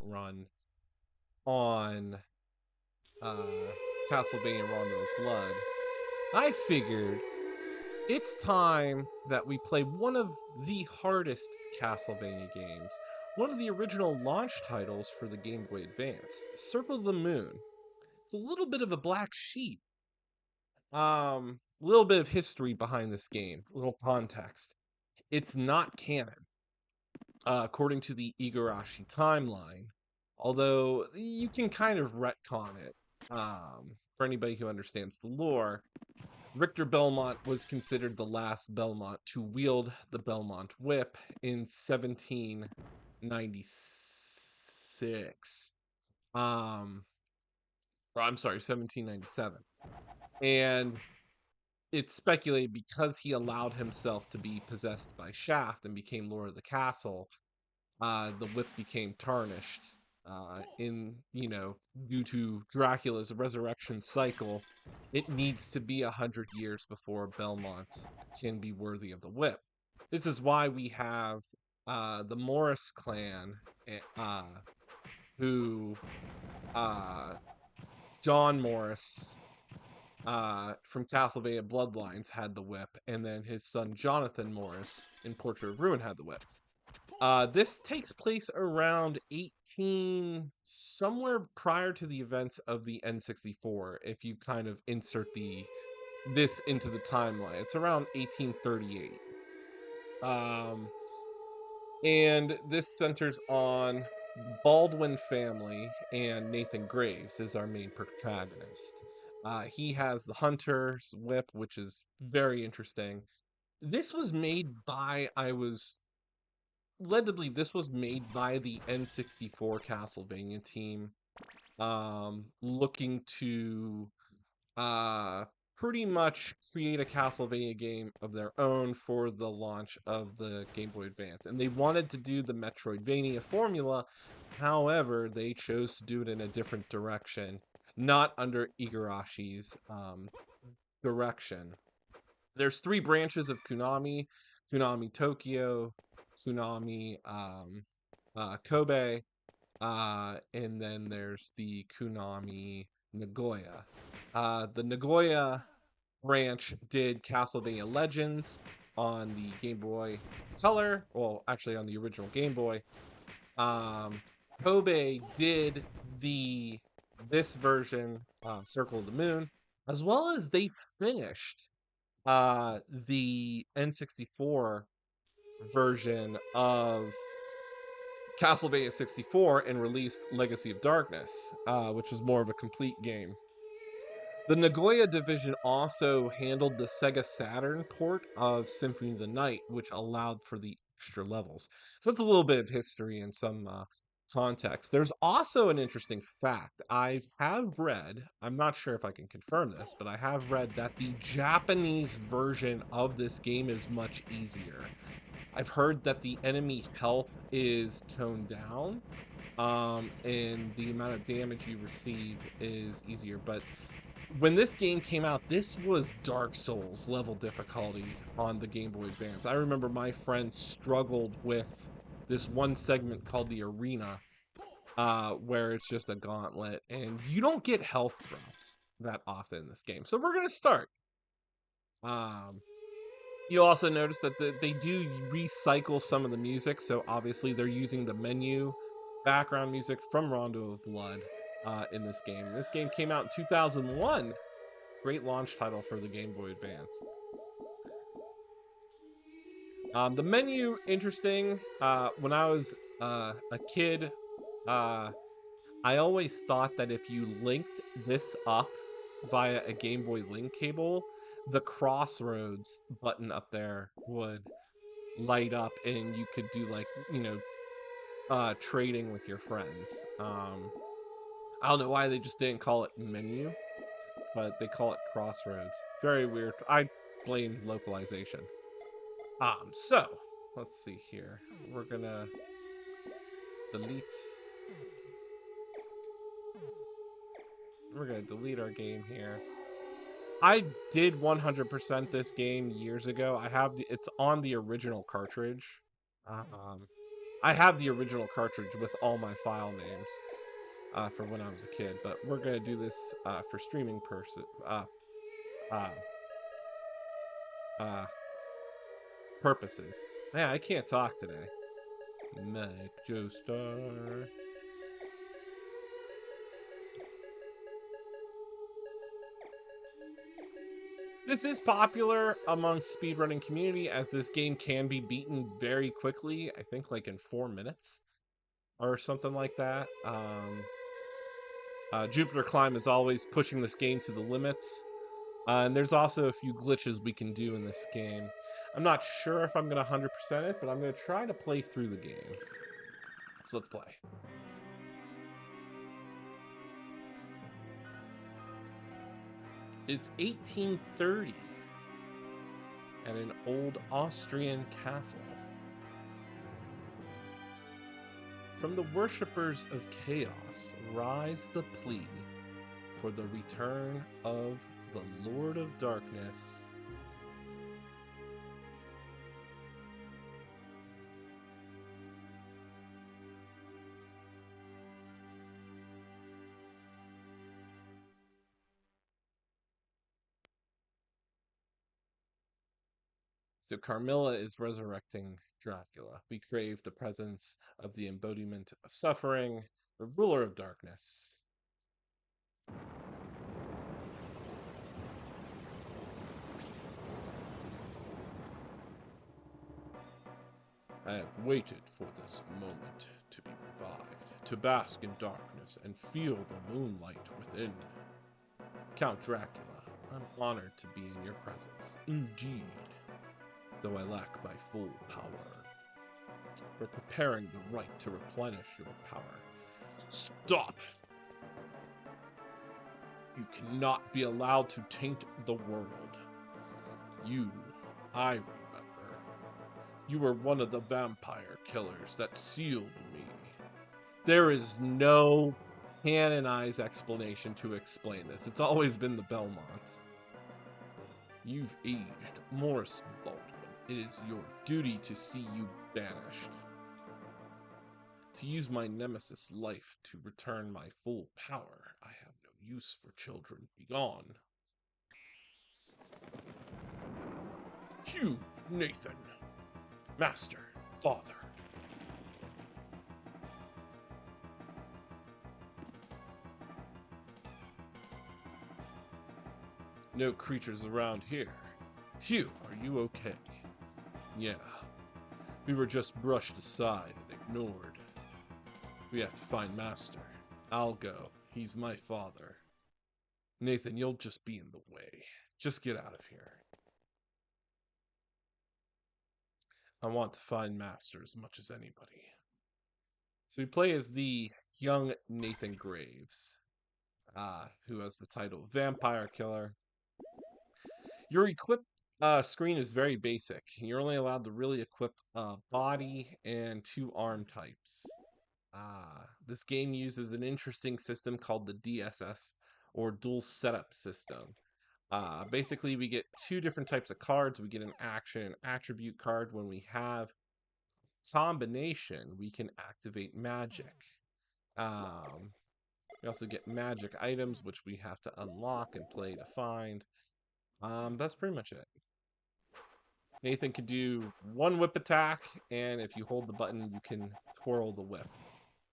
run on Castlevania Rondo of Blood, I figured it's time that we play one of the hardest Castlevania games, one of the original launch titles for the Game Boy Advance, Circle of the Moon. It's a little bit of a black sheep. A little bit of history behind this game, a little context. It's not canon, according to the Igarashi timeline, although you can kind of retcon it. For anybody who understands the lore, Richter Belmont was considered the last Belmont to wield the Belmont whip in 1796. Or I'm sorry, 1797. And it's speculated because he allowed himself to be possessed by Shaft and became Lord of the Castle, the whip became tarnished. Due to Dracula's resurrection cycle, it needs to be 100 years before Belmont can be worthy of the whip. This is why we have the Morris clan, who John Morris from Castlevania Bloodlines had the whip, and then his son Jonathan Morris in Portrait of Ruin had the whip. This takes place around somewhere prior to the events of the N64. If you kind of insert this into the timeline, it's around 1838. And this centers on Baldwin family, and Nathan Graves is our main protagonist. He has the Hunter's whip, which is very interesting. This was made by, I was led to believe this was made by the N64 Castlevania team, looking to uh, pretty much create a Castlevania game of their own for the launch of the Game Boy Advance. And they wanted to do the Metroidvania formula, however, they chose to do it in a different direction, not under Igarashi's direction. There's three branches of Konami: Konami Tokyo, Konami Kobe, and then there's the Konami Nagoya. The Nagoya branch did Castlevania Legends on the Game Boy Color, well, actually on the original Game Boy. Kobe did this version, Circle of the Moon, as well as they finished the N64 version of Castlevania 64 and released Legacy of Darkness, which was more of a complete game. The Nagoya division also handled the Sega Saturn port of Symphony of the Night, which allowed for the extra levels. So that's a little bit of history and some context. There's also an interesting fact. I have read, I'm not sure if I can confirm this, but I have read that the Japanese version of this game is much easier. I've heard that the enemy health is toned down, and the amount of damage you receive is easier. But when this game came out, this was Dark Souls level difficulty on the Game Boy Advance. I remember my friends struggled with this one segment called the Arena, where it's just a gauntlet, and you don't get health drops that often in this game. So we're gonna start. You'll also notice that they do recycle some of the music, so obviously they're using the menu background music from Rondo of Blood in this game. This game came out in 2001. Great launch title for the Game Boy Advance. The menu, interesting. When I was a kid, I always thought that if you linked this up via a Game Boy Link cable, the Crossroads button up there would light up and you could do like, trading with your friends. I don't know why they just didn't call it menu, but they call it Crossroads. Very weird. I blame localization. So let's see here. We're gonna delete. We're gonna delete our game here. I did 100% this game years ago. It's on the original cartridge. Um, I have the original cartridge with all my file names for when I was a kid, but we're gonna do this for streaming uh, uh, purposes. Man, I can't talk today. Mike Joestar. This is popular amongst speedrunning community as this game can be beaten very quickly. I think like in 4 minutes or something like that. Jupiter Climb is always pushing this game to the limits. And there's also a few glitches we can do in this game. I'm not sure if I'm going to 100% it, but I'm going to try to play through the game. So let's play. It's 1830 at an old Austrian castle. From the worshippers of chaos rise the plea for the return of the Lord of Darkness. So Carmilla is resurrecting Dracula. We crave the presence of the embodiment of suffering, the ruler of darkness. I have waited for this moment to be revived, to bask in darkness and feel the moonlight within. Count Dracula, I'm honored to be in your presence, indeed, though I lack my full power. We're preparing the right to replenish your power. Stop! You cannot be allowed to taint the world. I remember. You were one of the vampire killers that sealed me. There is no canonized explanation to explain this. It's always been the Belmonts. You've aged, Morris Baldwin. It is your duty to see you banished. To use my nemesis' life to return my full power. I have no use for children. Begone. Hugh Nathan. Master, father. No creatures around here. Hugh, are you okay? Yeah. We were just brushed aside and ignored. We have to find Master. I'll go. He's my father. Nathan, you'll just be in the way. Just get out of here. I want to find Master as much as anybody. So we play as the young Nathan Graves, who has the title Vampire Killer. Your equip screen is very basic. You're only allowed to really equip body and 2 arm types. This game uses an interesting system called the DSS, or dual setup system. Basically, we get 2 different types of cards. We get an action attribute card. When we have combination, we can activate magic. We also get magic items, which we have to unlock and play to find. That's pretty much it. Nathan can do 1 whip attack, and if you hold the button, you can twirl the whip.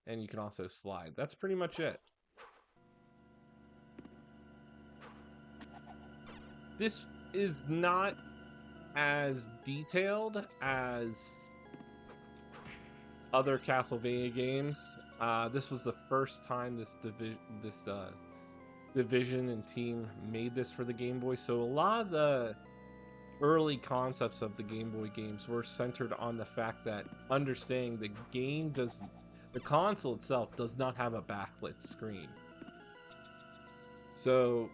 And you can also slide. That's pretty much it. This is not as detailed as other Castlevania games. This was the first time this division and team made this for the Game Boy. So a lot of the early concepts of the Game Boy games were centered on the fact that understanding the console itself does not have a backlit screen. So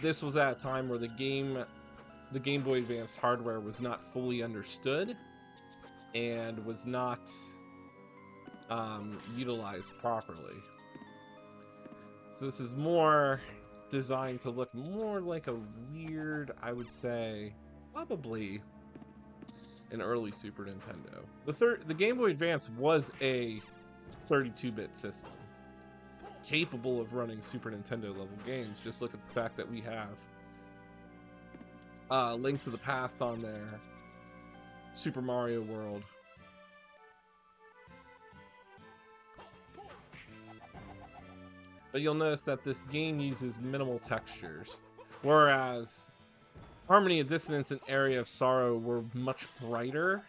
this was at a time where the Game Boy Advanced hardware was not fully understood and was not utilized properly. So this is more designed to look more like a weird, I would say, probably in early Super Nintendo. The Game Boy Advance was a 32-bit system, capable of running Super Nintendo level games. Just look at the fact that we have Link to the Past on there, Super Mario World. But you'll notice that this game uses minimal textures, whereas Harmony of Dissonance and Area of Sorrow were much brighter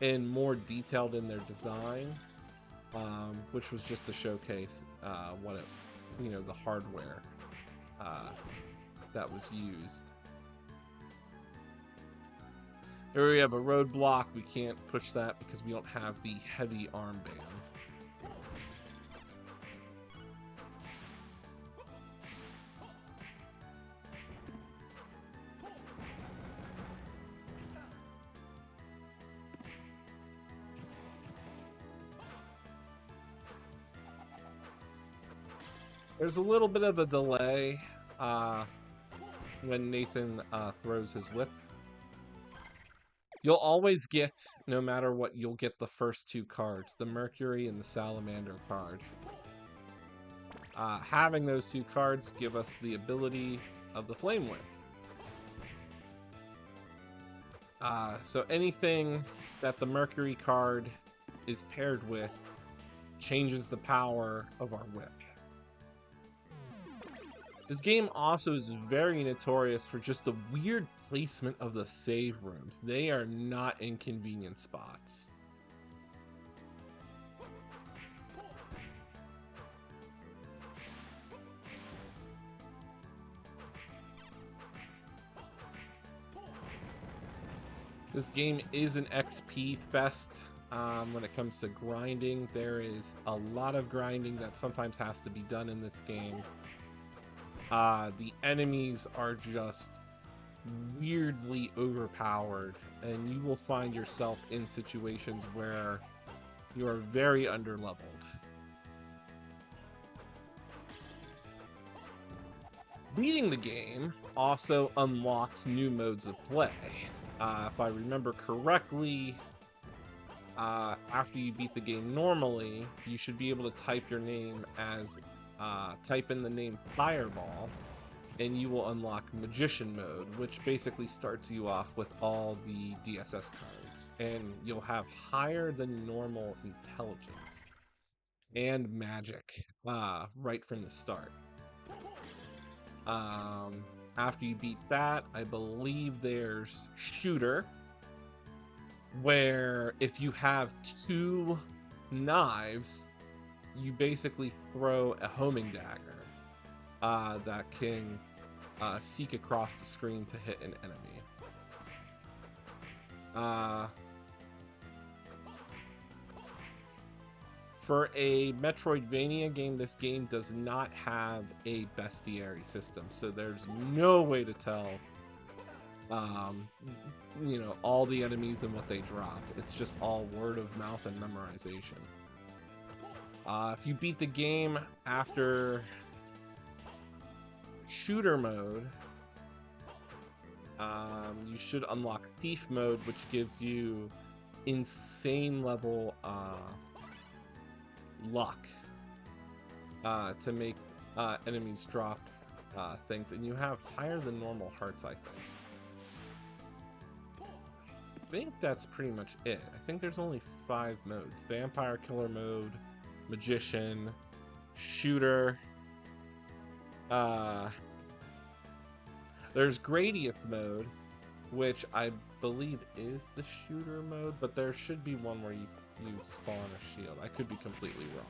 and more detailed in their design, which was just to showcase what it, the hardware that was used. Here we have a roadblock. We can't push that because we don't have the heavy armband. There's a little bit of a delay when Nathan throws his whip. You'll always get, no matter what, you'll get the first two cards, the Mercury and the Salamander card. Having those two cards give us the ability of the Flame Whip. So anything that the Mercury card is paired with changes the power of our whip. This game also is very notorious for just the weird placement of the save rooms. They are not inconvenient spots. This game is an XP fest when it comes to grinding. There is a lot of grinding that sometimes has to be done in this game. The enemies are just weirdly overpowered, and you will find yourself in situations where you are very underleveled. Beating the game also unlocks new modes of play. If I remember correctly, after you beat the game normally, you should be able to type your name as type in the name Fireball, and you will unlock Magician mode, which basically starts you off with all the DSS cards, and you'll have higher than normal intelligence and magic right from the start. After you beat that, I believe there's Shooter, where if you have two knives, you basically throw a homing dagger that can seek across the screen to hit an enemy. For a Metroidvania game, this game does not have a bestiary system, so there's no way to tell all the enemies and what they drop. It's just all word of mouth and memorization. If you beat the game after Shooter mode, you should unlock Thief mode, which gives you insane level luck to make enemies drop things, and you have higher than normal hearts, I think that's pretty much it. I think there's only 5 modes: Vampire Killer mode, Magician, Shooter. There's Gradius mode, which I believe is the Shooter mode, but there should be one where you spawn a shield. I could be completely wrong.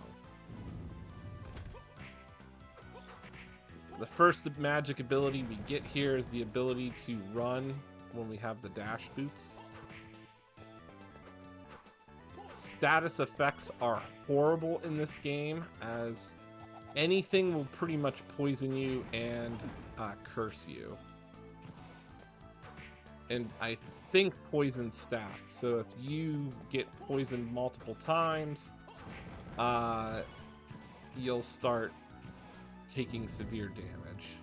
The first magic ability we get here is the ability to run when we have the dash boots. Status effects are horrible in this game, as anything will pretty much poison you and curse you. And I think poison stacks, so if you get poisoned multiple times, you'll start taking severe damage.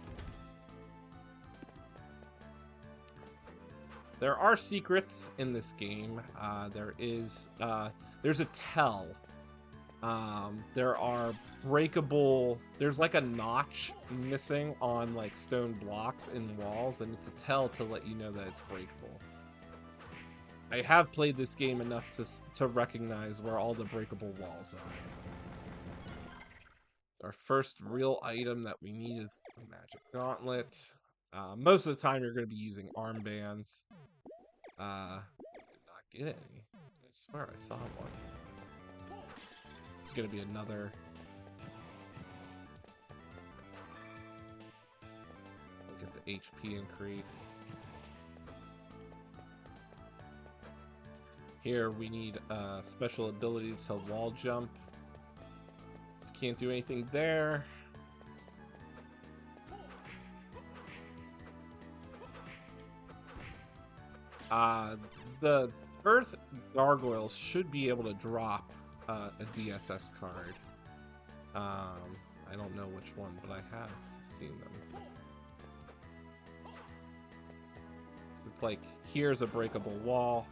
There are secrets in this game. There's a tell. There are breakable. There's like a notch missing on like stone blocks in walls, and it's a tell to let you know that it's breakable. I have played this game enough to recognize where all the breakable walls are. Our first real item that we need is a magic gauntlet. Most of the time you're going to be using armbands. Did not get any. I swear I saw one. It's going to be another. We'll get the HP increase. Here we need a special ability to wall jump. So can't do anything there. The Earth Gargoyles should be able to drop a DSS card. I don't know which one, but I have seen them. So it's like, here's a breakable wall.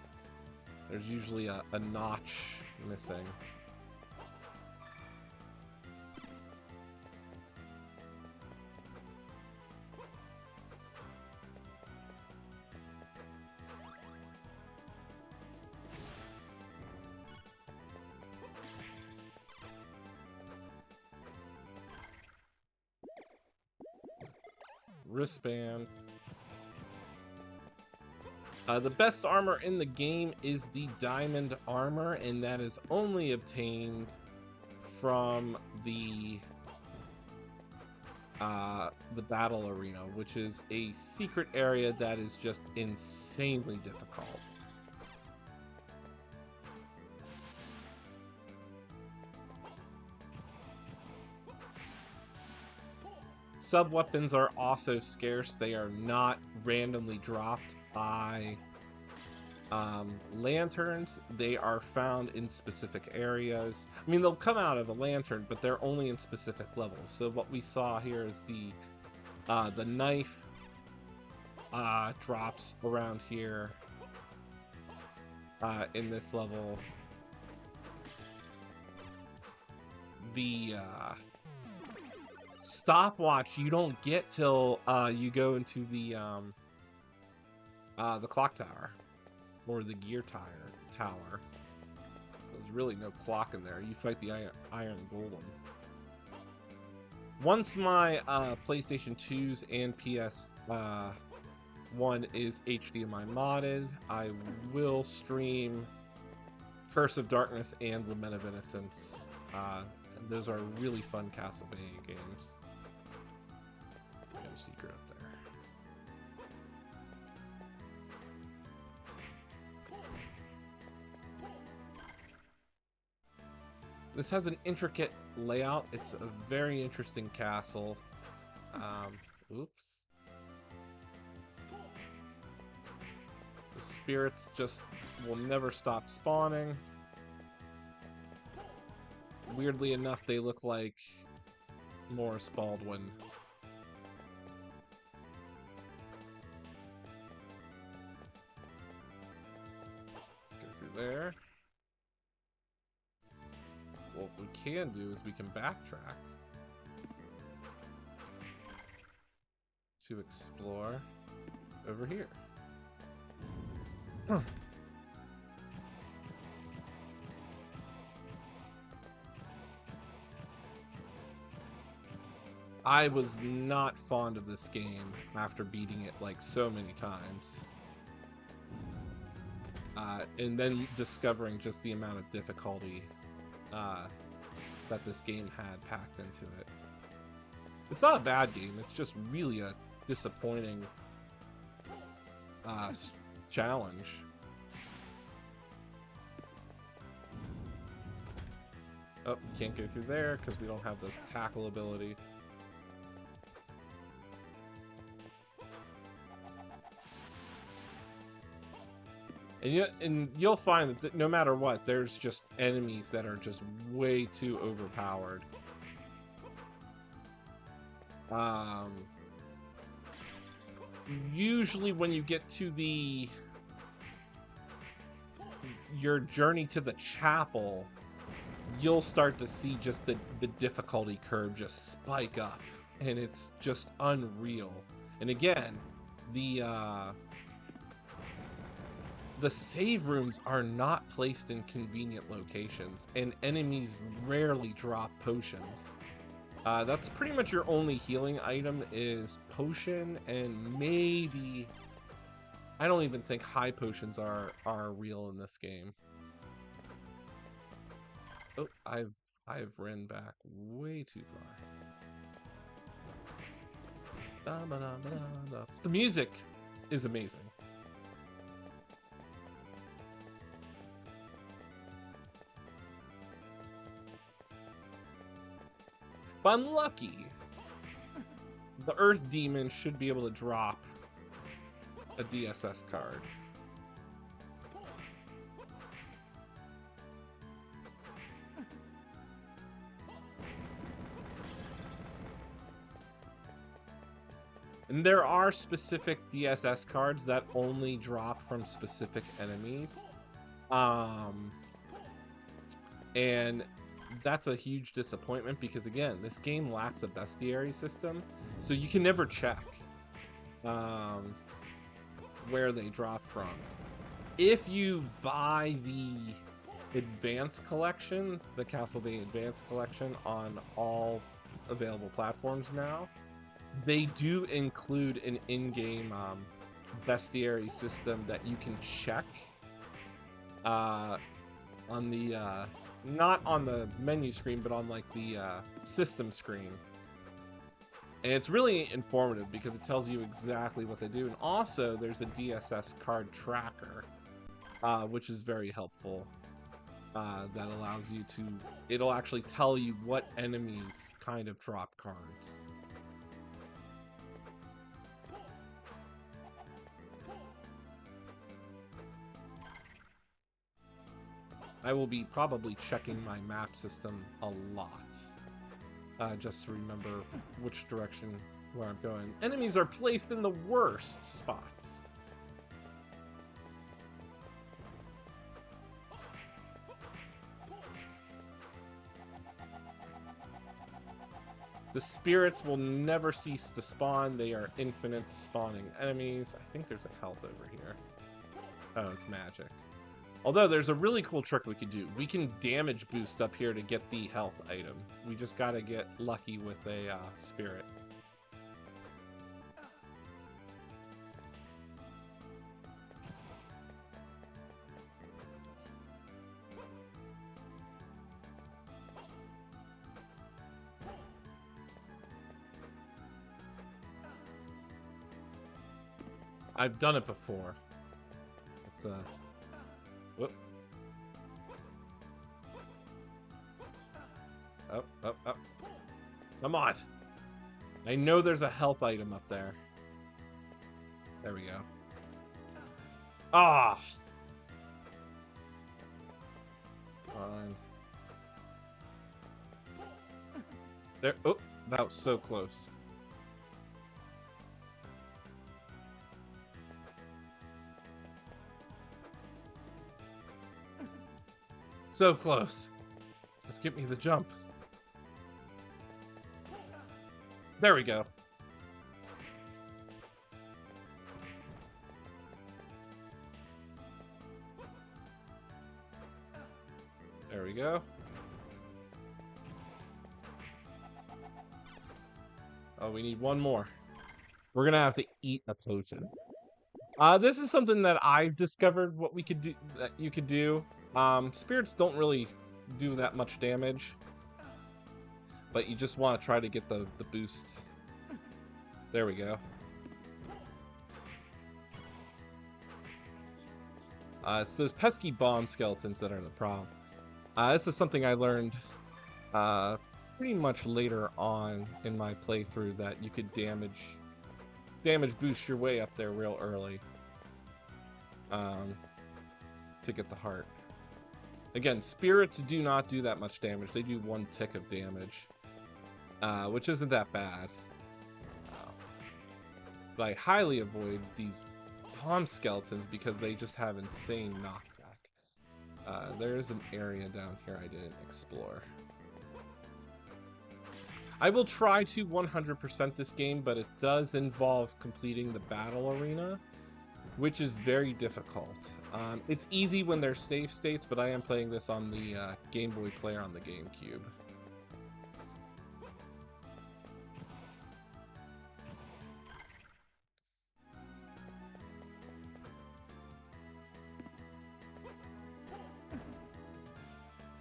There's usually a notch missing. Wristband. The best armor in the game is the diamond armor, and that is only obtained from the battle arena, which is a secret area that is just insanely difficult. Sub-weapons are also scarce. They are not randomly dropped by lanterns. They are found in specific areas. I mean, they'll come out of a lantern, but they're only in specific levels. So what we saw here is the knife drops around here in this level. The stopwatch you don't get till you go into the clock tower or the gear tower. There's really no clock in there. You fight the iron golem. Once my PlayStation 2s and PS 1 is HDMI modded, I will stream Curse of Darkness and Lament of Innocence. And those are really fun Castlevania games. No secret up there. This has an intricate layout. It's a very interesting castle. Oops. The spirits just will never stop spawning. Weirdly enough, they look like Morris Baldwin. Go through there. What we can do is we can backtrack to explore over here. I was not fond of this game after beating it like so many times. And then discovering just the amount of difficulty that this game had packed into it. It's not a bad game, it's just really a disappointing challenge. Oh, can't go through there because we don't have the tackle ability. And you'll find that no matter what, there's just enemies that are just way too overpowered. Usually when you get to the your journey to the chapel, you'll start to see just the difficulty curve just spike up, and it's just unreal. And again, the save rooms are not placed in convenient locations, and enemies rarely drop potions. That's pretty much your only healing item is potion, and maybe I don't even think high potions are real in this game. Oh, I've ran back way too far. The music is amazing. But I'm lucky. The Earth Demon should be able to drop a DSS card. And there are specific DSS cards that only drop from specific enemies. And that's a huge disappointment because, again, this game lacks a bestiary system, so you can never check where they drop from. If you buy the Advanced Collection, the Castlevania Advanced Collection on all available platforms now, they do include an in-game bestiary system that you can check on the not on the menu screen, but on like the system screen. And it's really informative because it tells you exactly what they do. And also there's a DSS card tracker, which is very helpful. That allows you to, it'll actually tell you what enemies kind of drop cards. I will be probably checking my map system a lot, just to remember which direction where I'm going. Enemies are placed in the worst spots. The spirits will never cease to spawn. They are infinite spawning enemies. I think there's a health over here. Oh, it's magic. Although there's a really cool trick we could do. We can damage boost up here to get the health item. We just gotta get lucky with a spirit. I've done it before. It's a... Whoop. Up, up, up. Come on. I know there's a health item up there. There we go. Ah! Fine. There. Oh, that was so close. So close. Just give me the jump. There we go. There we go. Oh, we need one more. We're gonna have to eat a potion. This is something that I've discovered what we could do, that you could do. Spirits don't really do that much damage, but you just want to try to get the boost. There we go. It's those pesky bomb skeletons that are the problem. This is something I learned pretty much later on in my playthrough, that you could damage boost your way up there real early to get the heart. Again, spirits do not do that much damage. They do 1 tick of damage, which isn't that bad. But I highly avoid these bomb skeletons because they just have insane knockback. There's an area down here I didn't explore. I will try to 100% this game, but it does involve completing the battle arena, which is very difficult. It's easy when there's save states, but I am playing this on the Game Boy player on the GameCube.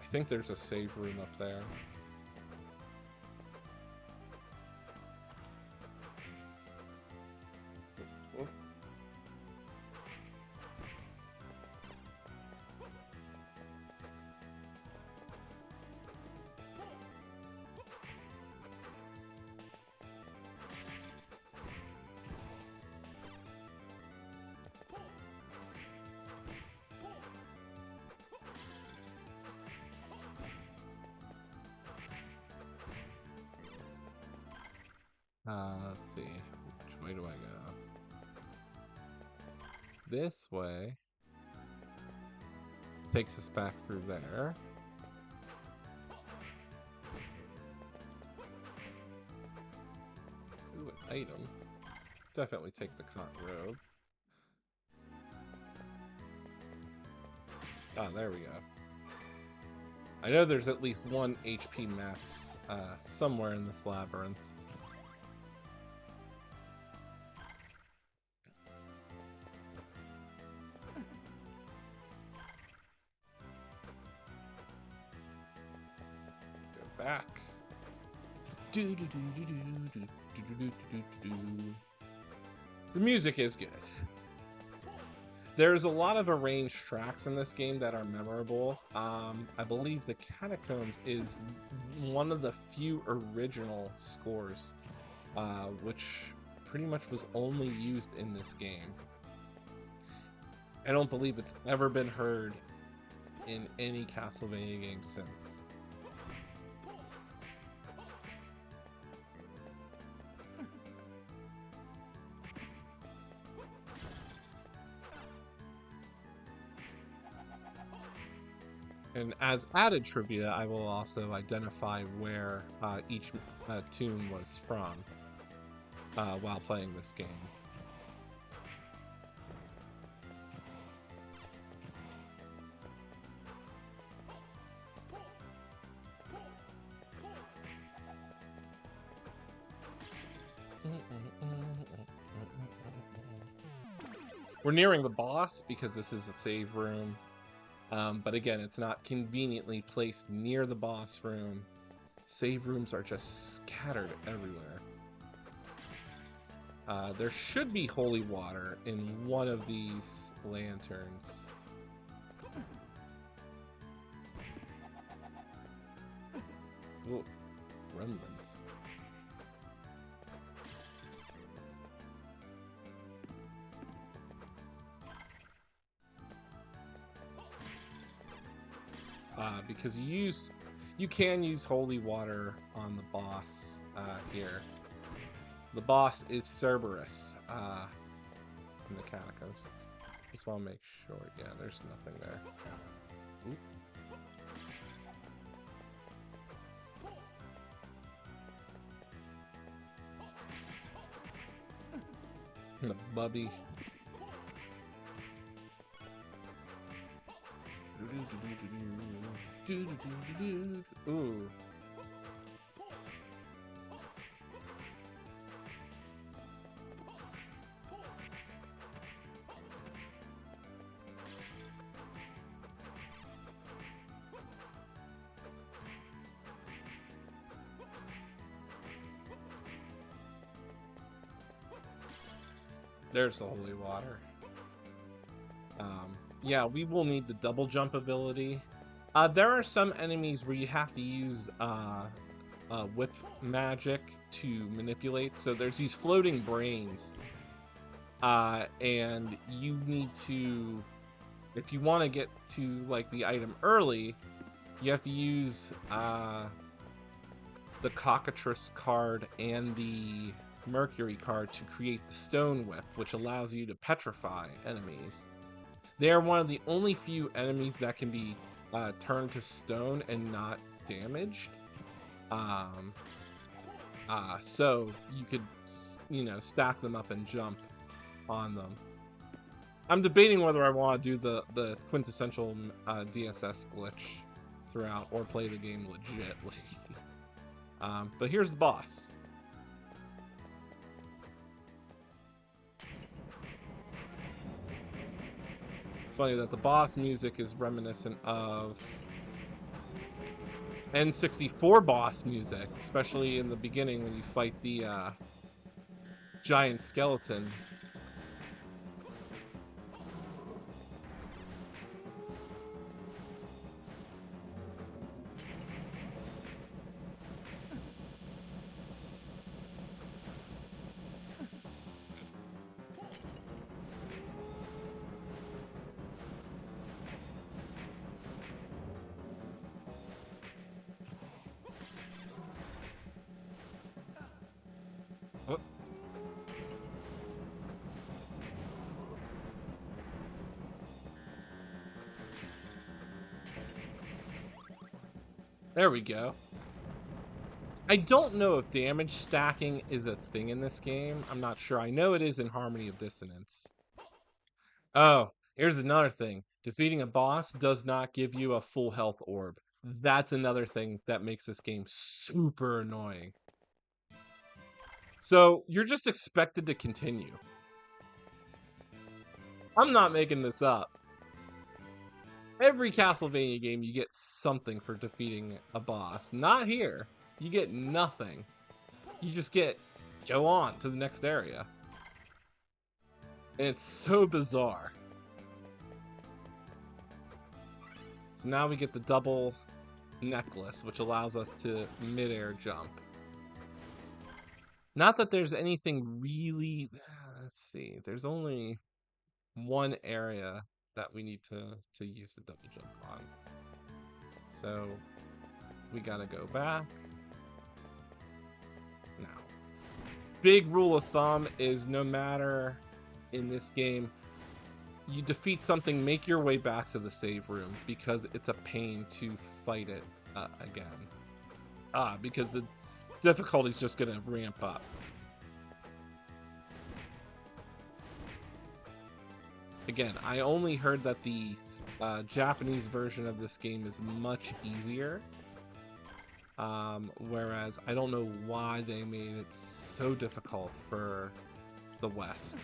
I think there's a save room up there. Let's see. Which way do I go? This way takes us back through there. Ooh, an item. Definitely take the cotton robe. Oh, there we go. I know there's at least one HP max somewhere in this labyrinth. Go back. The music is good. There's a lot of arranged tracks in this game that are memorable. I believe the Catacombs is one of the few original scores, which pretty much was only used in this game. I don't believe it's ever been heard in any Castlevania game since. And as added trivia, I will also identify where each tune was from while playing this game. We're nearing the boss because this is a save room. But again, it's not conveniently placed near the boss room. Save rooms are just scattered everywhere. There should be holy water in one of these lanterns. Oh, gremlins. Because you can use holy water on the boss here. The boss is Cerberus in the Catacombs. Just want to make sure. Yeah, there's nothing there. Oop. The bubby. Ooh. There's the holy water. Yeah, we will need the double jump ability. There are some enemies where you have to use whip magic to manipulate. So there's these floating brains. And you need to, if you want to get to like the item early, you have to use the Cockatrice card and the Mercury card to create the stone whip, which allows you to petrify enemies. They are one of the only few enemies that can be turned to stone and not damaged. So you could, stack them up and jump on them. I'm debating whether I want to do the quintessential DSS glitch throughout or play the game legitly. But here's the boss. It's funny that the boss music is reminiscent of N64 boss music, especially in the beginning when you fight the giant skeleton. Oh. There we go. I don't know if damage stacking is a thing in this game. I'm not sure. I know it is in Harmony of Dissonance. Oh, here's another thing. Defeating a boss does not give you a full health orb. That's another thing that makes this game super annoying. So you're just expected to continue. I'm not making this up. Every Castlevania game, you get something for defeating a boss. Not here. You get nothing. You just get, go on to the next area. And it's so bizarre. So now we get the double necklace, which allows us to mid-air jump. Not that there's anything really, let's see, there's only one area that we need to use the double jump on. So we gotta go back. Now, big rule of thumb is no matter in this game, you defeat something, make your way back to the save room because it's a pain to fight it again. Because the difficulty's just gonna ramp up. Again, I only heard that the Japanese version of this game is much easier. Whereas I don't know why they made it so difficult for the West.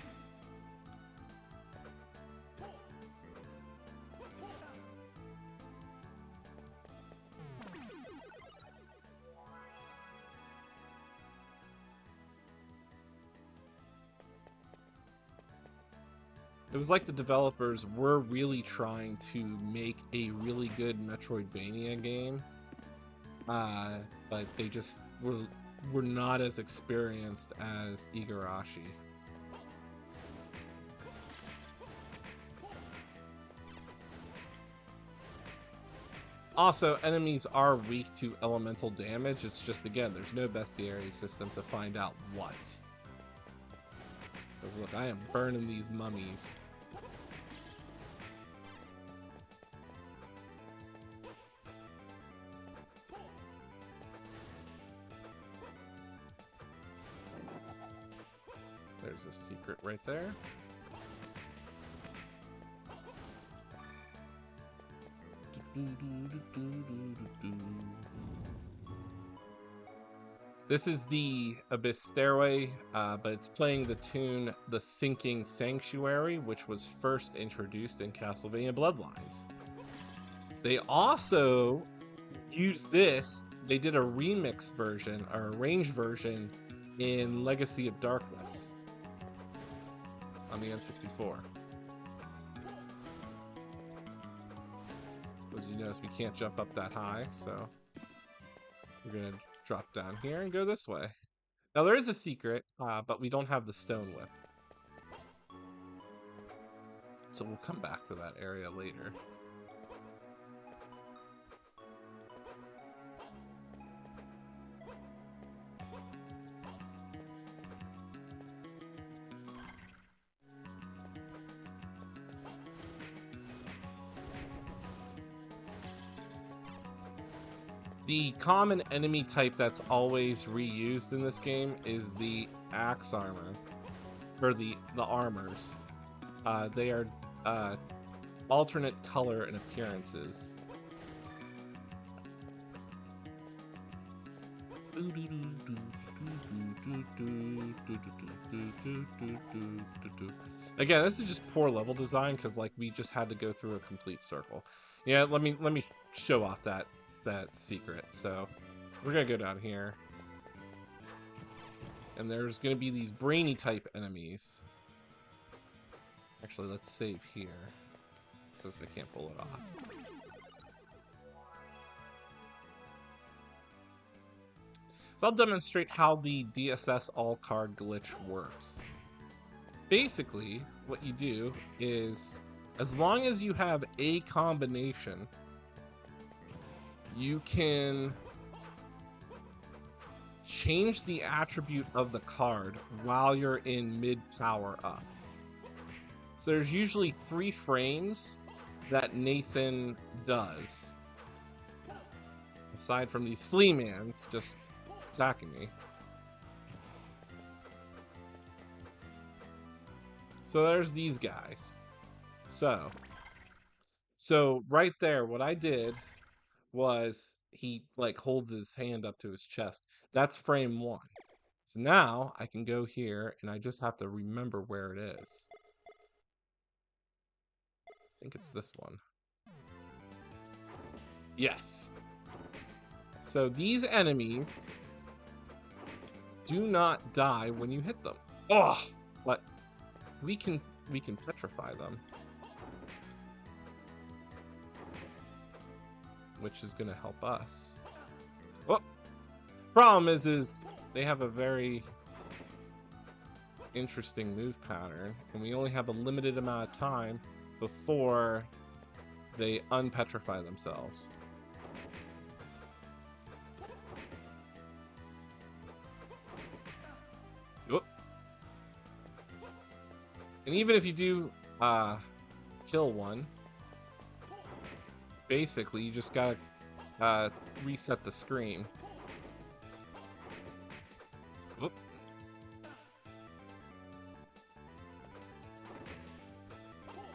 It was like the developers were really trying to make a really good Metroidvania game, but they just were not as experienced as Igarashi. Also, enemies are weak to elemental damage. It's just, again, there's no bestiary system to find out what. Because look, I am burning these mummies. There's a secret right there. This is the Abyss Stairway, but it's playing the tune The Sinking Sanctuary, which was first introduced in Castlevania Bloodlines. They also used this, they did a remix version, or arranged version, in Legacy of Darkness on the N64. As you notice, we can't jump up that high, so we're going to drop down here and go this way. Now, there is a secret, but we don't have the stone whip. So we'll come back to that area later. The common enemy type that's always reused in this game is the axe armor, or the armors. They are alternate color and appearances. Again, this is just poor level design because like we just had to go through a complete circle. Yeah, let me show off that secret. So we're gonna go down here, and there's gonna be these brainy type enemies. Actually, let's save here because I can't pull it off. So I'll demonstrate how the DSS all card glitch works. Basically, what you do is, as long as you have a combination, you can change the attribute of the card while you're in mid power up. So there's usually 3 frames that Nathan does, aside from these flea mans just attacking me. So there's these guys. So right there, what I did was he like holds his hand up to his chest. That's frame 1. So now I can go here and I just have to remember where it is. I think it's this one. Yes. So these enemies do not die when you hit them. Oh, but we can petrify them, which is going to help us. Oh, problem is they have a very interesting move pattern, and we only have a limited amount of time before they unpetrify themselves. Whoop. And even if you do kill one, basically you just gotta reset the screen. Whoop.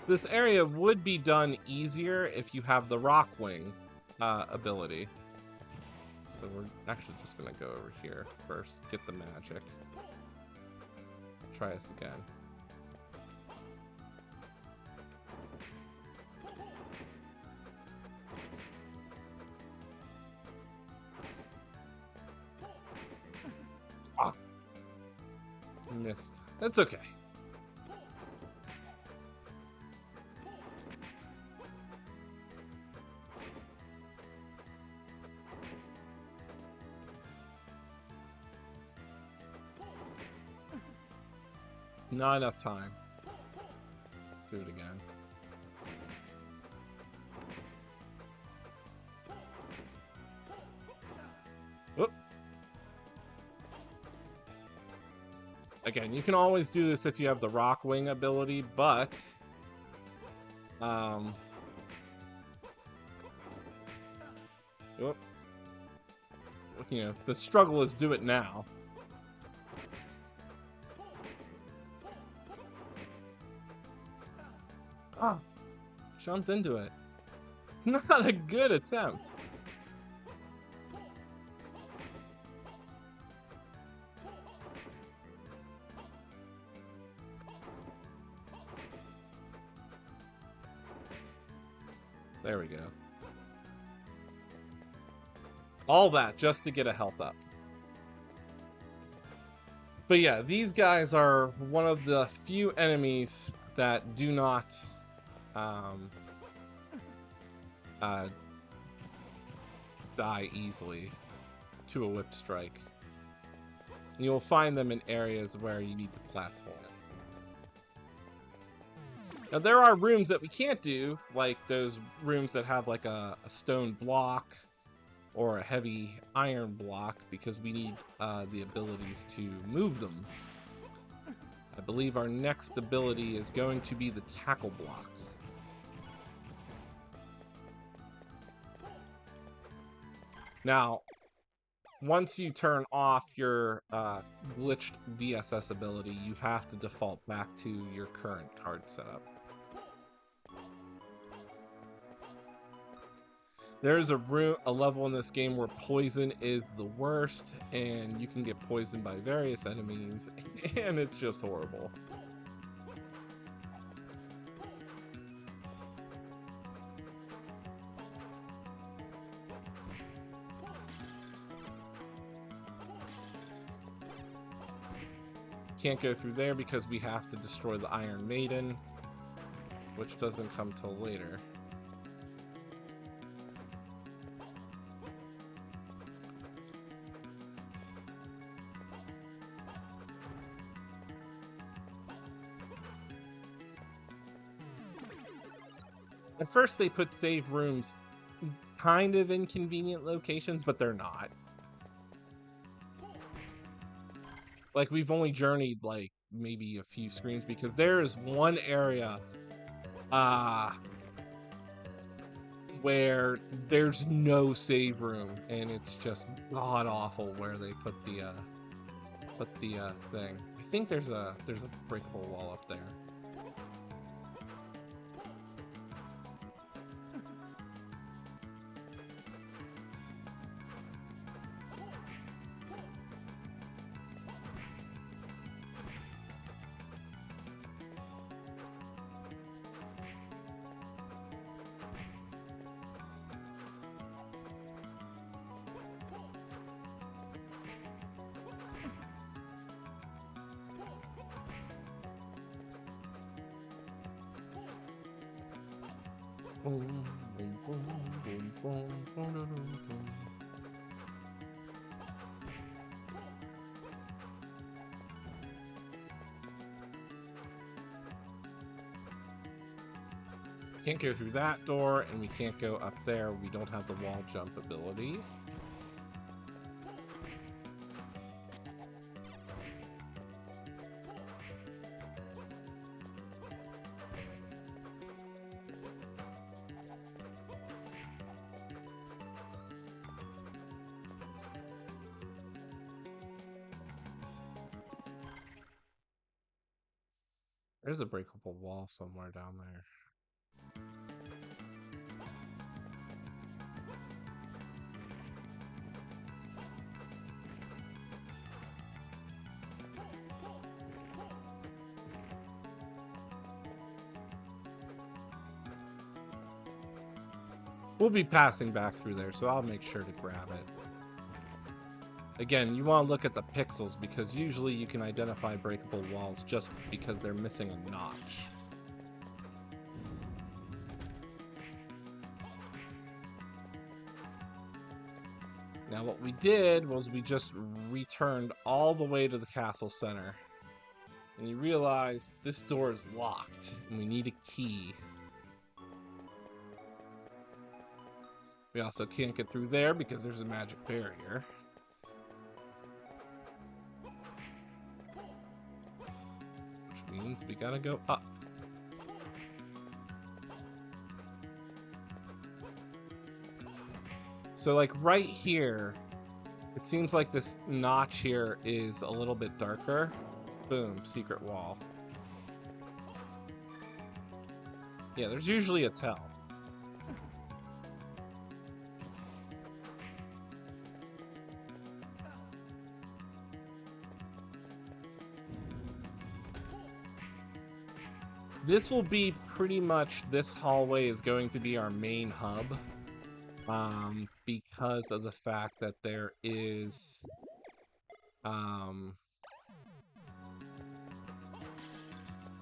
This area would be done easier if you have the rock wing ability. So we're actually just gonna go over here first, get the magic. Try this again. Ah. Missed. That's okay. Not enough time. Do it again. Whoop. Again, you can always do this if you have the rock wing ability, but whoop. You know, the struggle is do it now. Ah, jumped into it. Not a good attempt. There we go. All that just to get a health up. But yeah, these guys are one of the few enemies that do not die easily to a whip strike. You'll find them in areas where you need to platform. Now there are rooms that we can't do, like those rooms that have like a stone block or a heavy iron block, because we need the abilities to move them. I believe our next ability is going to be the tackle block. Now, once you turn off your glitched DSS ability, you have to default back to your current card setup. There's a level in this game where poison is the worst, and you can get poisoned by various enemies, and it's just horrible. Can't go through there because we have to destroy the Iron Maiden, which doesn't come till later. At first they put save rooms kind of in convenient locations, but they're not. Like, we've only journeyed like maybe a few screens because there is one area where there's no save room, and it's just god awful where they put the thing. I think there's a breakable wall up there. Boom, boom, boom, boom, boom, boom, boom, boom. Can't go through that door, and we can't go up there. We don't have the wall jump ability. There's a breakable wall somewhere down there. We'll be passing back through there, so I'll make sure to grab it. Again, you want to look at the pixels because usually you can identify breakable walls just because they're missing a notch. Now what we did was we just returned all the way to the castle center. And you realize this door is locked and we need a key. We also can't get through there because there's a magic barrier. Which means we gotta go up. So like right here, it seems like this notch here is a little bit darker. Boom, secret wall. Yeah, there's usually a tell. This will be pretty much, this hallway is going to be our main hub. Because of the fact that there is a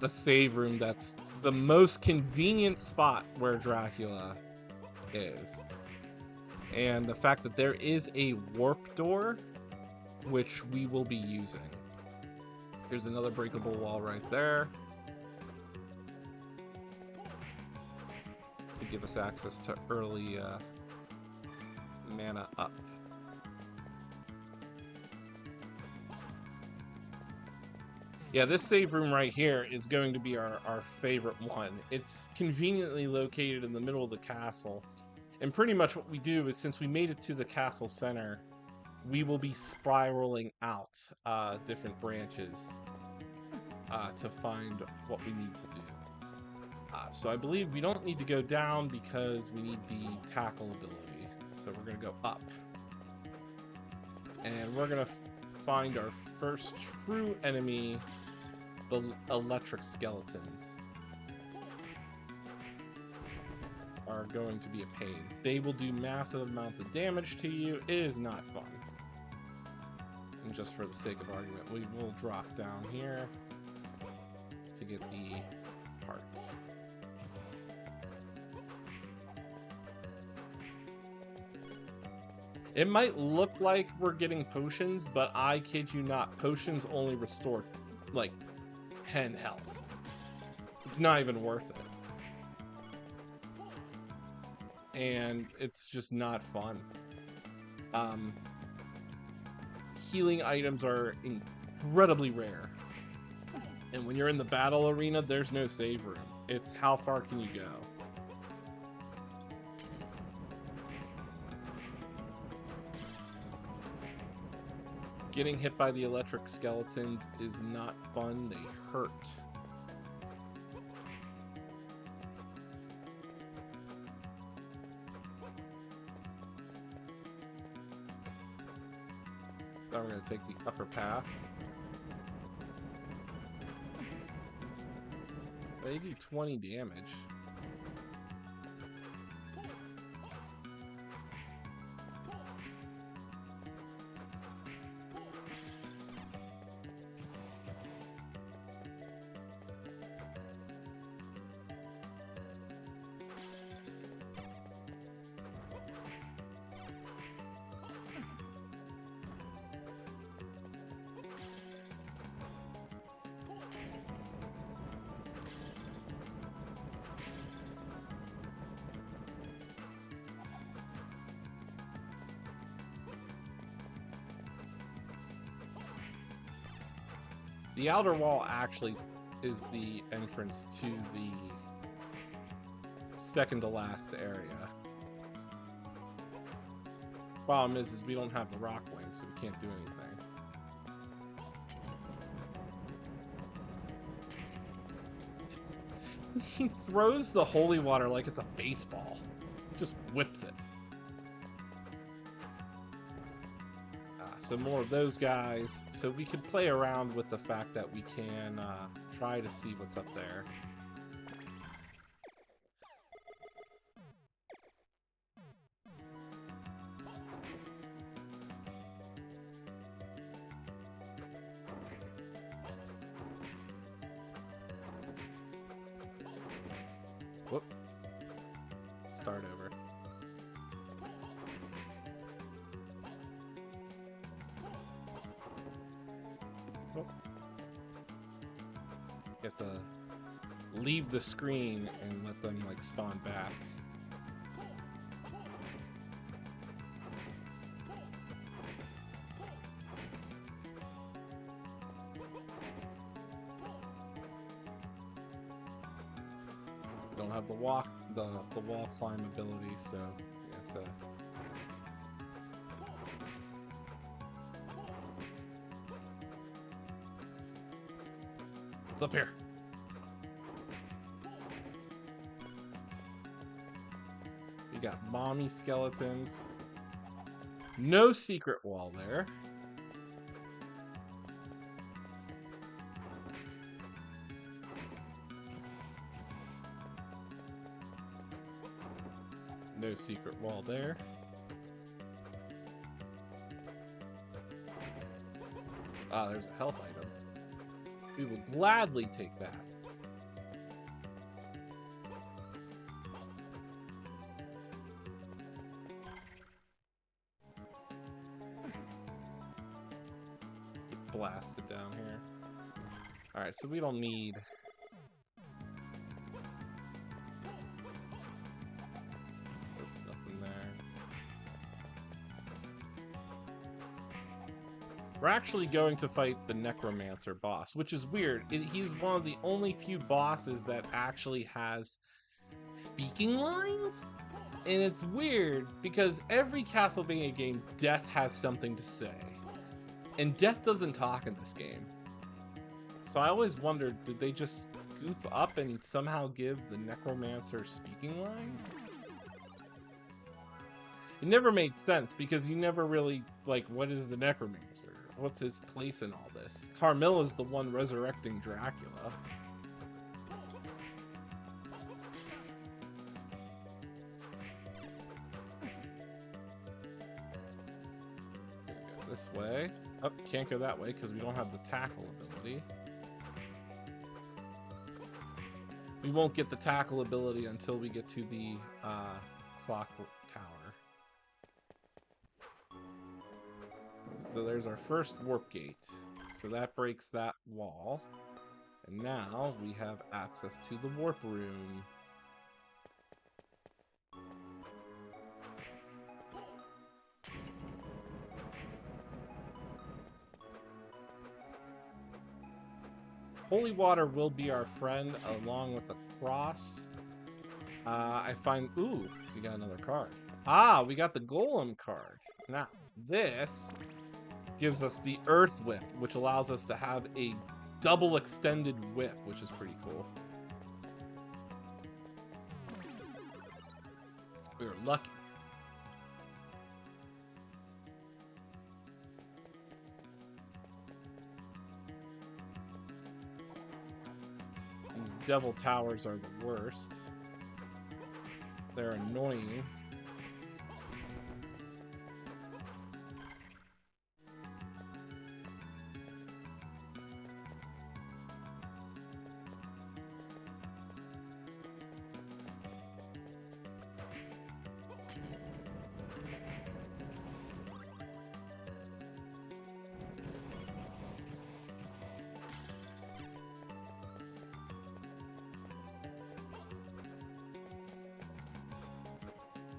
save room that's the most convenient spot where Dracula is. And the fact that there is a warp door, which we will be using. Here's another breakable wall right there. To give us access to early mana up. Yeah, this save room right here is going to be our favorite one. It's conveniently located in the middle of the castle, And pretty much what we do is, since we made it to the castle center, we will be spiraling out different branches to find what we need to do. So I believe we don't need to go down because we need the tackle ability. So we're going to go up. And we're going to find our first true enemy, the electric skeletons. Are going to be a pain. They will do massive amounts of damage to you. It is not fun. And just for the sake of argument, we will drop down here to get the parts. It might look like we're getting potions, but I kid you not, potions only restore like 10 health. It's not even worth it. And it's just not fun. Healing items are incredibly rare. And when you're in the battle arena, there's no save room. It's how far can you go? Getting hit by the electric skeletons is not fun. They hurt. Now we're going to take the upper path. They do 20 damage. The outer wall actually is the entrance to the second to last area. Problem is we don't have the rock wing, so we can't do anything. He throws the holy water like it's a baseball. Just whips it. Some more of those guys, so we can play around with the fact that we can try to see what's up there. Whoop. Start over. You have to leave the screen and let them like spawn back. We don't have the wall climb ability, so you have to. It's up here. You got mommy skeletons. No secret wall there. No secret wall there. Ah, there's a health item. We will gladly take that. Get blasted down here. Alright, so we don't need... nothing there. We're actually going to fight the Necromancer boss, which is weird. He's one of the only few bosses that actually has speaking lines? And it's weird because every Castlevania game, death has something to say. And death doesn't talk in this game. So I always wondered, did they just goof up and somehow give the Necromancer speaking lines? It never made sense because you never really, like, what is the Necromancer? What's his place in all this? Carmilla's the one resurrecting Dracula. Go this way. Oh, can't go that way because we don't have the tackle ability. We won't get the tackle ability until we get to the clock tower. So there's our first warp gate. So that breaks that wall. And now we have access to the warp room. Holy water will be our friend along with the cross. I find, ooh, we got another card. Ah, we got the golem card. Now, this gives us the earth whip, which allows us to have a double extended whip, which is pretty cool. We were lucky. These devil towers are the worst. They're annoying.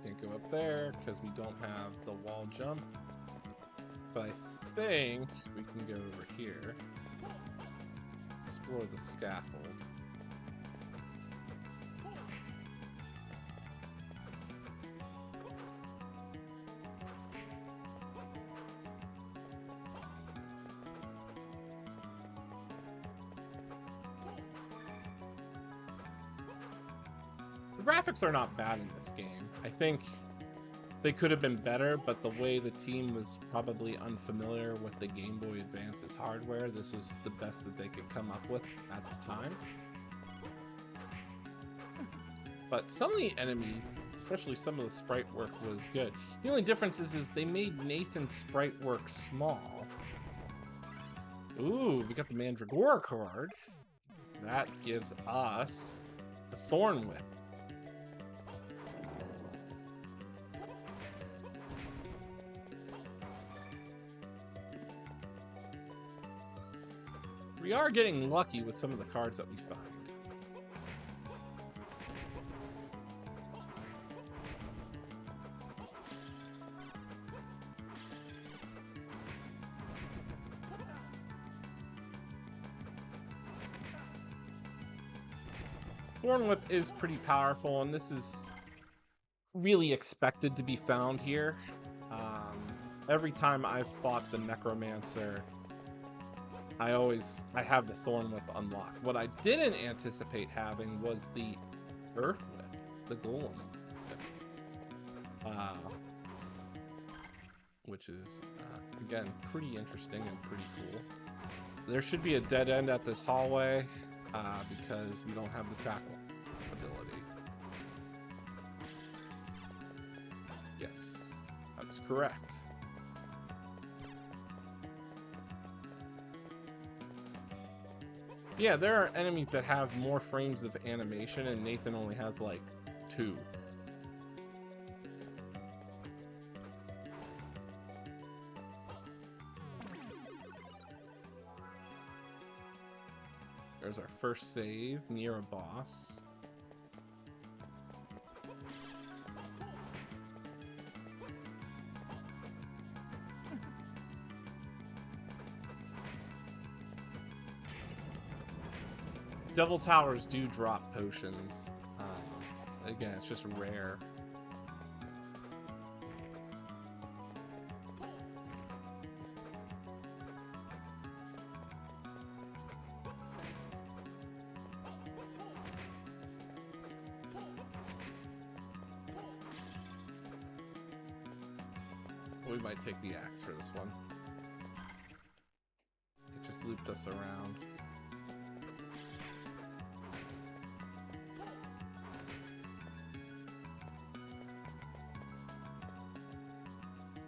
Can't go up there because we don't have the wall jump. But I think we can go over here. Explore the scaffold. The graphics are not bad in this game. I think they could have been better, but the way the team was probably unfamiliar with the Game Boy Advance's hardware, this was the best that they could come up with at the time. But some of the enemies, especially some of the sprite work, was good. The only difference is they made Nathan's sprite work small. Ooh, we got the Mandragora card. That gives us the Thorn Whip. We are getting lucky with some of the cards that we find. Thorn Whip is pretty powerful, and this is really expected to be found here. Every time I've fought the Necromancer, I have the Thorn Whip unlocked. What I didn't anticipate having was the Earth Whip, the Golem Whip. Which is, again, pretty interesting and pretty cool. There should be a dead end at this hallway, because we don't have the tackle ability. Yes, that was correct. Yeah, there are enemies that have more frames of animation, and Nathan only has like 2. There's our first save near a boss. Devil Towers do drop potions. Again, it's just rare. we might take the axe for this one. It just looped us around.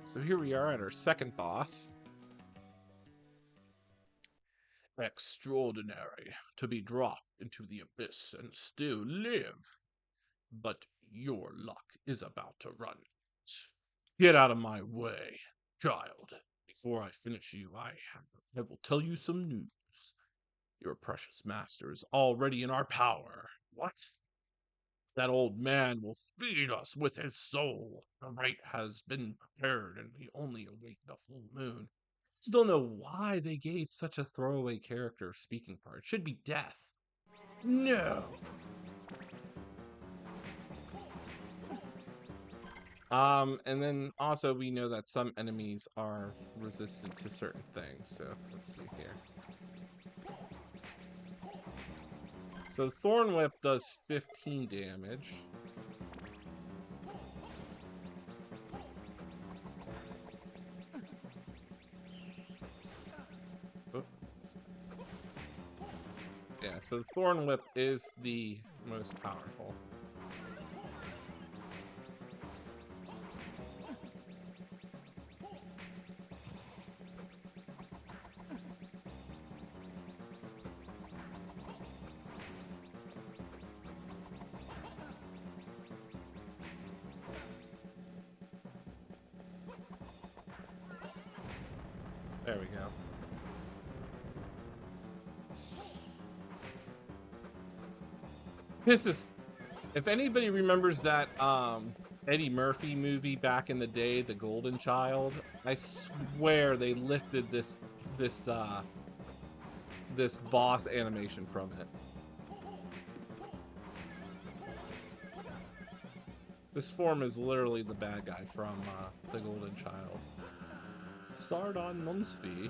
So here we are at our second boss. Extraordinary to be dropped into the abyss and still live. But your luck is about to run out. Get out of my way, child. Before I finish you, I will tell you some news. Your precious master is already in our power. What? That old man will feed us with his soul. The rite has been prepared, and we only await the full moon. Still don't know why they gave such a throwaway character speaking part. It should be death. No. And then also we know that some enemies are resistant to certain things. So let's see here. So Thorn Whip does 15 damage. Oops. Yeah, so Thorn Whip is the most powerful. There we go. This is, if anybody remembers that Eddie Murphy movie back in the day, The Golden Child, I swear they lifted this boss animation from it. This form is literally the bad guy from The Golden Child. Sardon Mumsfee.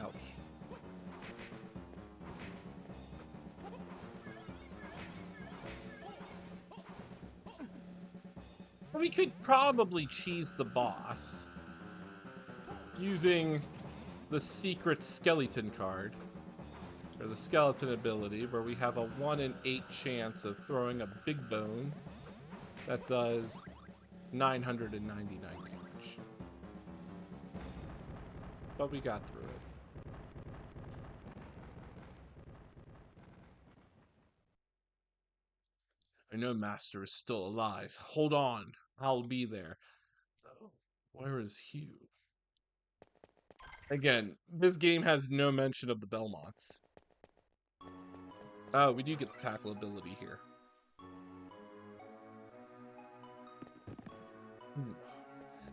Ouch. We could probably cheese the boss using the secret skeleton card, or the skeleton ability, where we have a 1 in 8 chance of throwing a big bone that does 999 damage. But we got through it. I know Master is still alive. Hold on. I'll be there. Oh, where is Hugh? Again, this game has no mention of the Belmonts. Oh, we do get the tackle ability here.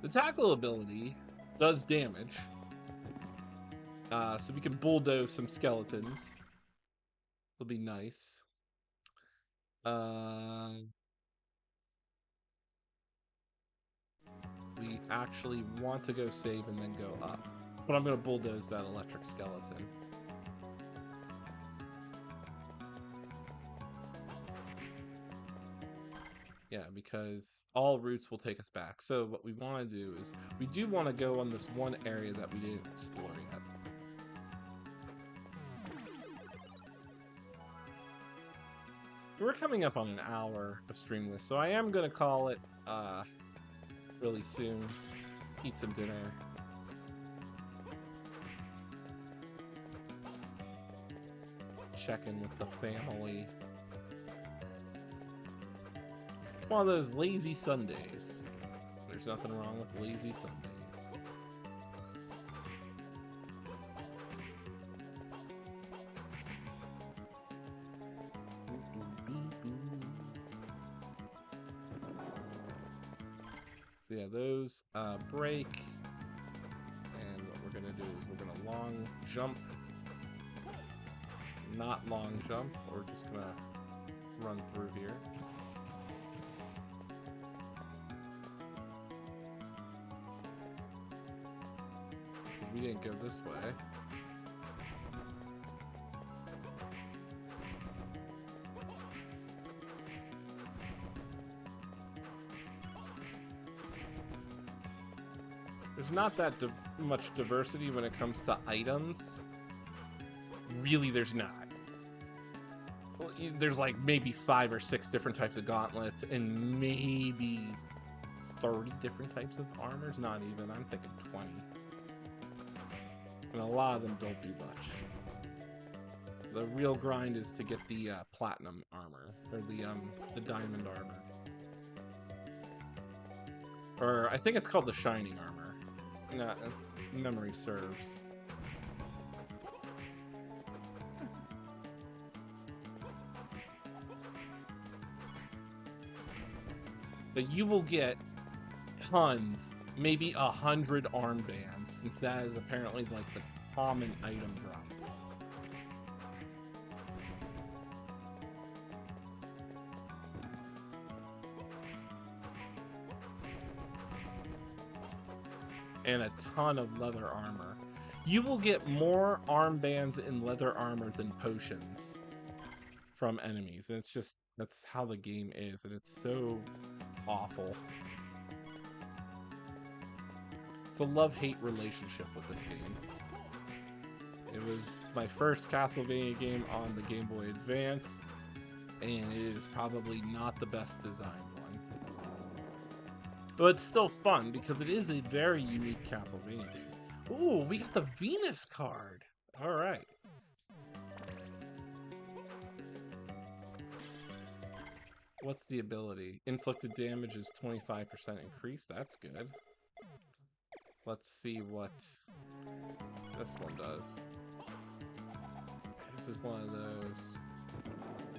The tackle ability does damage. So we can bulldoze some skeletons. It'll be nice. We actually want to go save and then go up. But I'm going to bulldoze that electric skeleton. Yeah, because all routes will take us back. So what we want to do is, we do want to go on this one area that we didn't explore yet. We're coming up on an hour of stream this, so I am going to call it really soon. Eat some dinner. Check in with the family. It's one of those lazy Sundays. There's nothing wrong with lazy Sundays. So yeah, those break. And what we're going to do is we're going to long jump. Not long jump. We're just going to run through here. We didn't go this way. There's not that much diversity when it comes to items. Really, there's not. Well, there's like maybe 5 or 6 different types of gauntlets and maybe 30 different types of armors. Not even. I'm thinking 20. And a lot of them don't do much. The real grind is to get the platinum armor, or the diamond armor. Or I think it's called the shining armor. Not memory serves. But you will get tons, maybe 100 armbands, since that is apparently like the common item drop. And a ton of leather armor. You will get more armbands and leather armor than potions from enemies. And it's just, that's how the game is, and it's so awful. It's a love-hate relationship with this game. It was my first Castlevania game on the Game Boy Advance, and it is probably not the best designed one. But it's still fun because it is a very unique Castlevania game. Ooh, we got the Venus card. All right. What's the ability? Inflicted damage is 25% increased. That's good. Let's see what this one does. This is one of those.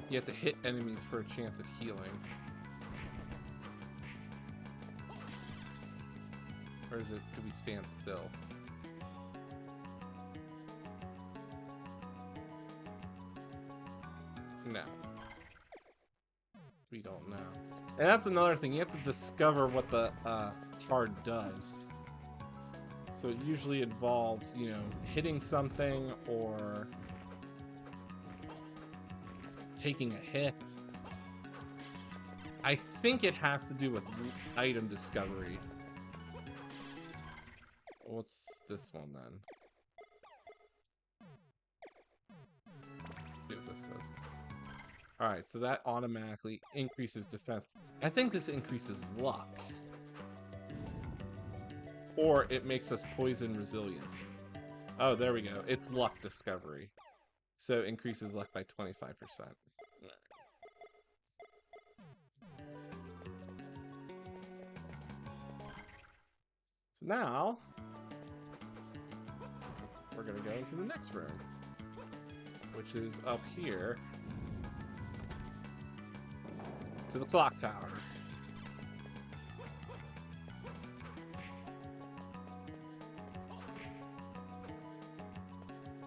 You have to hit enemies for a chance at healing. Or is it, do we stand still? No. We don't know. And that's another thing. You have to discover what the card does. So it usually involves, you know, hitting something or taking a hit. I think it has to do with item discovery. What's this one then? Let's see what this does. Alright, so that automatically increases defense. I think this increases luck. Or it makes us poison resilient. Oh, there we go. It's luck discovery. So it increases luck by 25%. Right. So now, we're going to go into the next room, which is up here to the clock tower.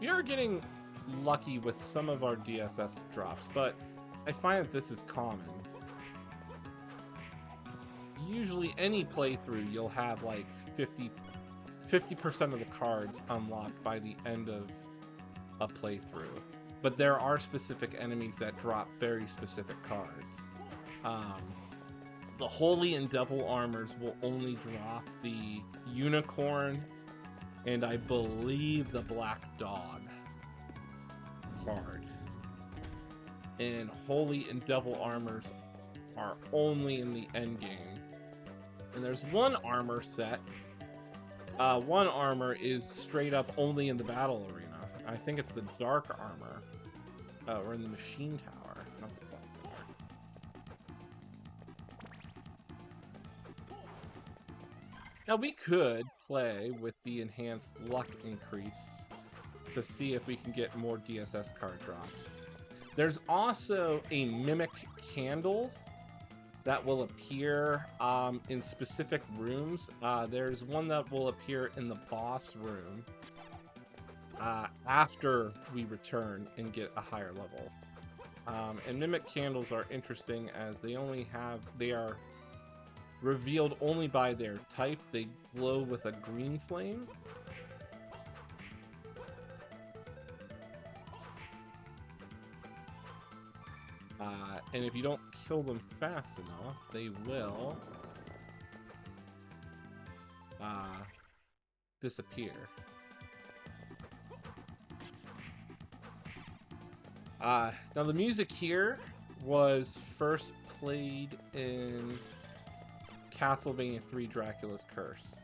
We are getting lucky with some of our DSS drops, but I find that this is common. Usually any playthrough, you'll have like 50% of the cards unlocked by the end of a playthrough. But there are specific enemies that drop very specific cards. The Holy and Devil armors will only drop the Unicorn and I believe the Black Dog card. And Holy and Devil armors are only in the end game. And there's one armor set. One armor is straight up only in the battle arena. I think it's the Dark armor. Or in the Machine Tower, not the Clock Tower. Now we could play with the enhanced luck increase to see if we can get more DSS card drops. There's also a Mimic Candle that will appear in specific rooms. There's one that will appear in the boss room after we return and get a higher level. And Mimic Candles are interesting as they are revealed only by their type. They glow with a green flame. And if you don't kill them fast enough, they will disappear. Now the music here was first played in Castlevania 3 Dracula's Curse.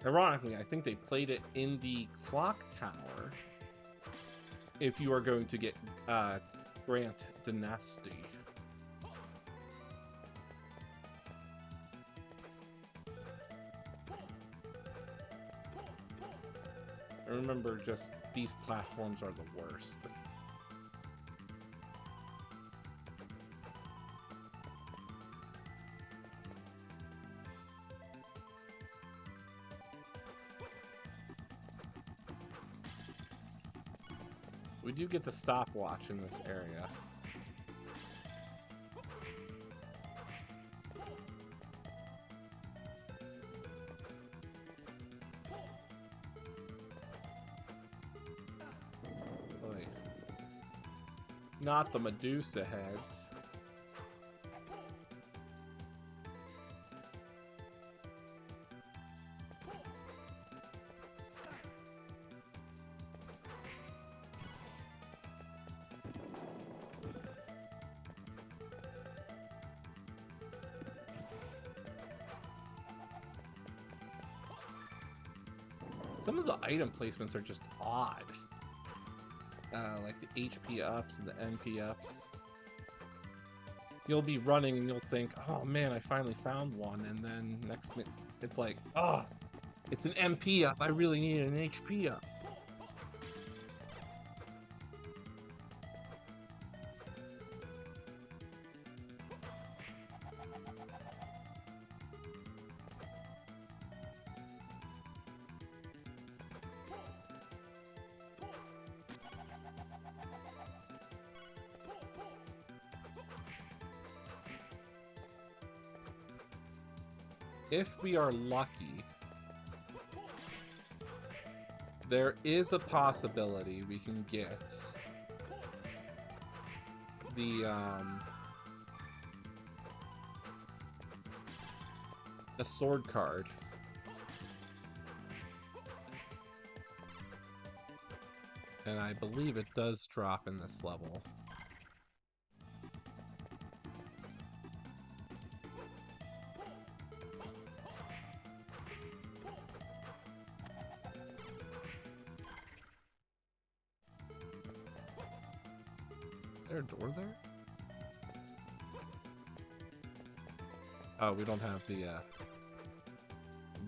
Ironically, I think they played it in the clock tower if you are going to get Grant Dynasty. I remember just these platforms are the worst. We do get the stopwatch in this area. Oy. Not the Medusa heads. Some of the item placements are just odd. Like the HP ups and the MP ups. You'll be running and you'll think, oh man, I finally found one. And then next minute, it's like, oh, it's an MP up. I really need an HP up. If we are lucky, there is a possibility we can get the sword card. And I believe it does drop in this level. Is there a door there? Oh, we don't have the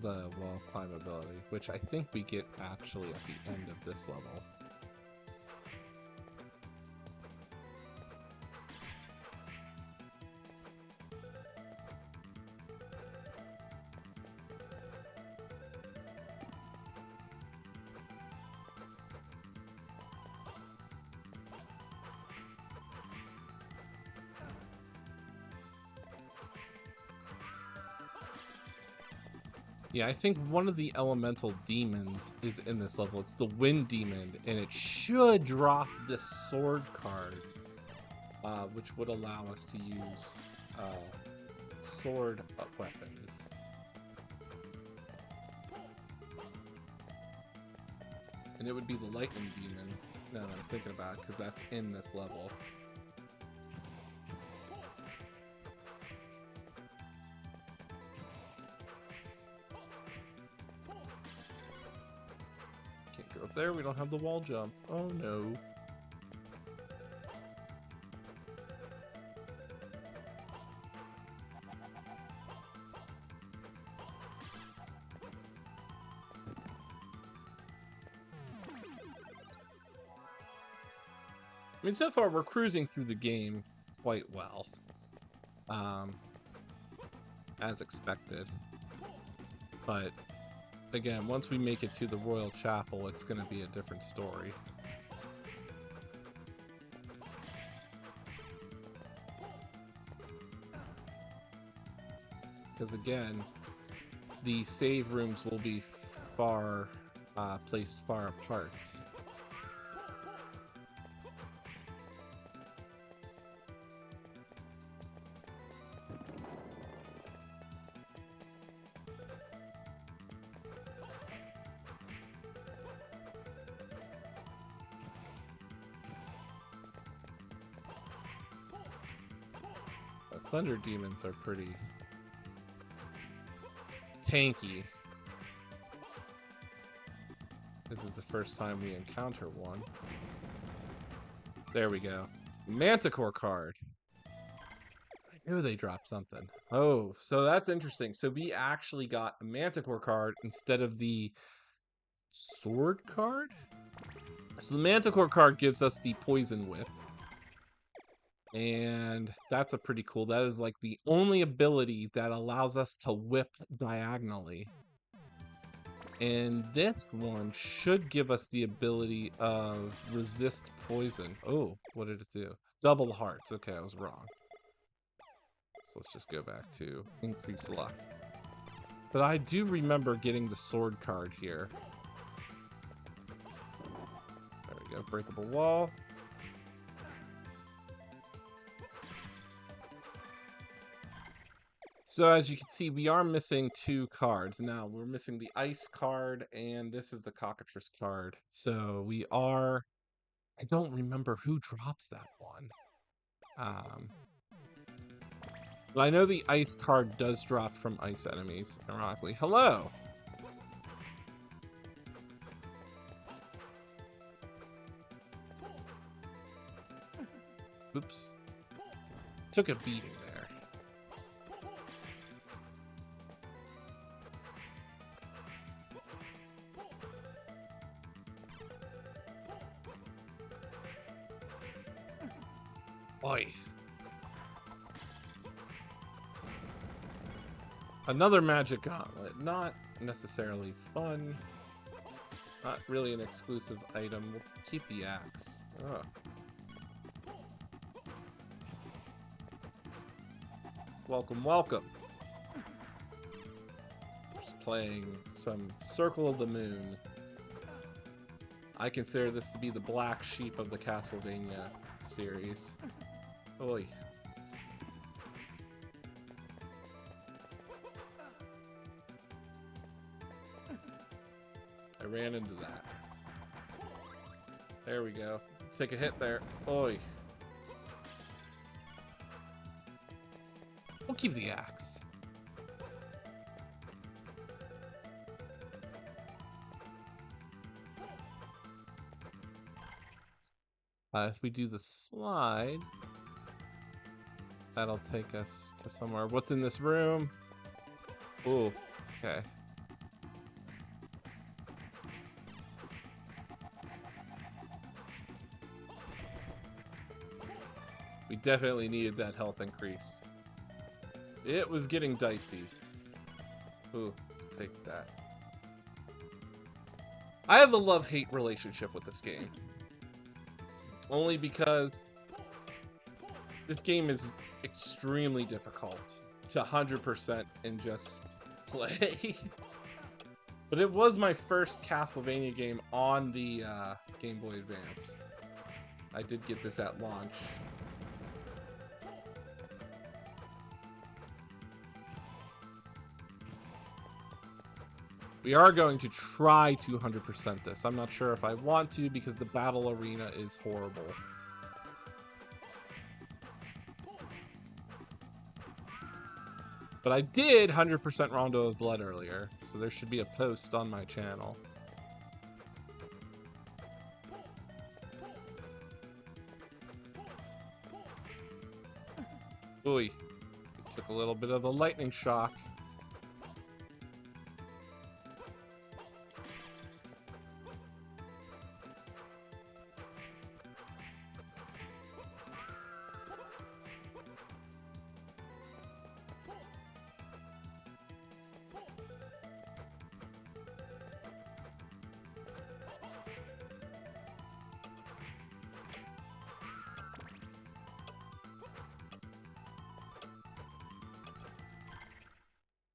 wall climb ability, which I think we get actually at the end of this level. Yeah, I think one of the elemental demons is in this level. It's the wind demon, and it should drop this sword card, which would allow us to use sword weapons. And it would be the lightning demon, now that I'm thinking about it, because that's in this level. Up there, we don't have the wall jump. Oh no. I mean, so far we're cruising through the game quite well. As expected. But again, once we make it to the Royal Chapel, it's going to be a different story. Because again, the save rooms will be far placed far apart. Thunder demons are pretty tanky. This is the first time we encounter one. There we go. Manticore card. I knew they dropped something. Oh, so that's interesting. So we actually got a Manticore card instead of the sword card? So the Manticore card gives us the Poison Whip. And that's a pretty cool. That is like the only ability that allows us to whip diagonally. And this one should give us the ability of resist poison. Oh, what did it do? Double hearts. Okay, I was wrong. So let's just go back to increase luck. But I do remember getting the sword card here. There we go. Breakable wall. So as you can see, we are missing 2 cards. Now, we're missing the ice card, and this is the cockatrice card. So we are... I don't remember who drops that one. But I know the ice card does drop from ice enemies, ironically. Hello! Oops. Took a beating there. Oi. Another magic gauntlet. Not necessarily fun. Not really an exclusive item. We'll keep the axe. Ugh. Welcome, welcome. Just playing some Circle of the Moon. I consider this to be the black sheep of the Castlevania series. Oi. I ran into that. There we go. Take a hit there. Oi. We'll keep the axe. If we do the slide, that'll take us to somewhere. What's in this room? Ooh, okay. We definitely needed that health increase. It was getting dicey. Ooh, take that. I have a love-hate relationship with this game. Only because this game is extremely difficult to 100% and just play. But it was my first Castlevania game on the Game Boy Advance. I did get this at launch. We are going to try to 100% this. I'm not sure if I want to because the battle arena is horrible. But I did 100% Rondo of Blood earlier, so there should be a post on my channel. Ooh, we took a little bit of a lightning shock.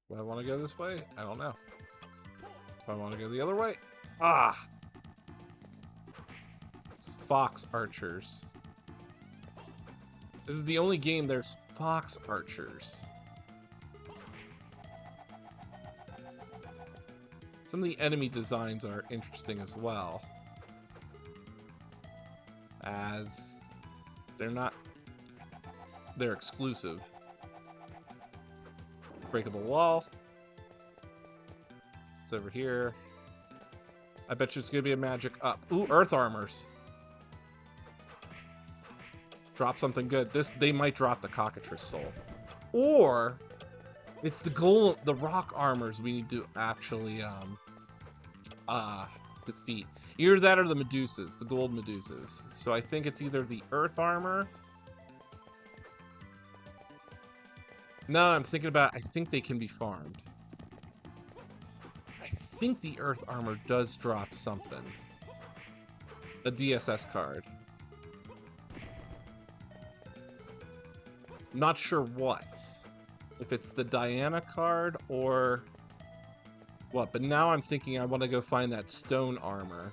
Do I want to go this way? I don't know. Do I want to go the other way? Ah! It's fox archers. This is the only game there's fox archers. Some of the enemy designs are interesting as well. As they're exclusive. Breakable wall. It's over here. I bet you it's gonna be a magic up. Ooh, earth armors. Drop something good. They might drop the cockatrice soul. Or it's the rock armors we need to actually defeat. Either that or the Medusas, the gold Medusas. So I think it's either the earth armor. No, I'm thinking about, I think they can be farmed. I think the earth armor does drop something. A DSS card. I'm not sure what. If it's the Diana card or what, but now I'm thinking I want to go find that stone armor.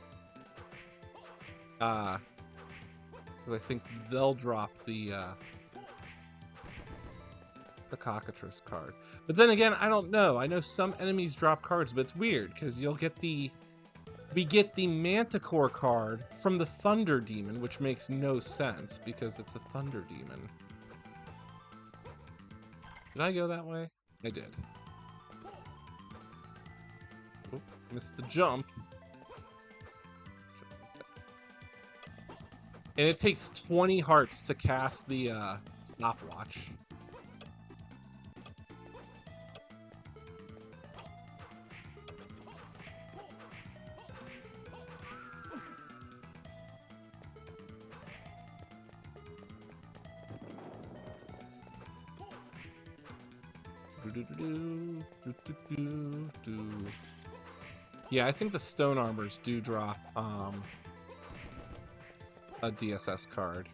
I think they'll drop the cockatrice card. But then again, I don't know. I know some enemies drop cards, but it's weird because we get the Manticore card from the Thunder Demon, which makes no sense because it's a Thunder Demon. Did I go that way? I did. Oop, missed the jump. And it takes 20 hearts to cast the stopwatch. Yeah, I think the stone armors do drop a DSS card.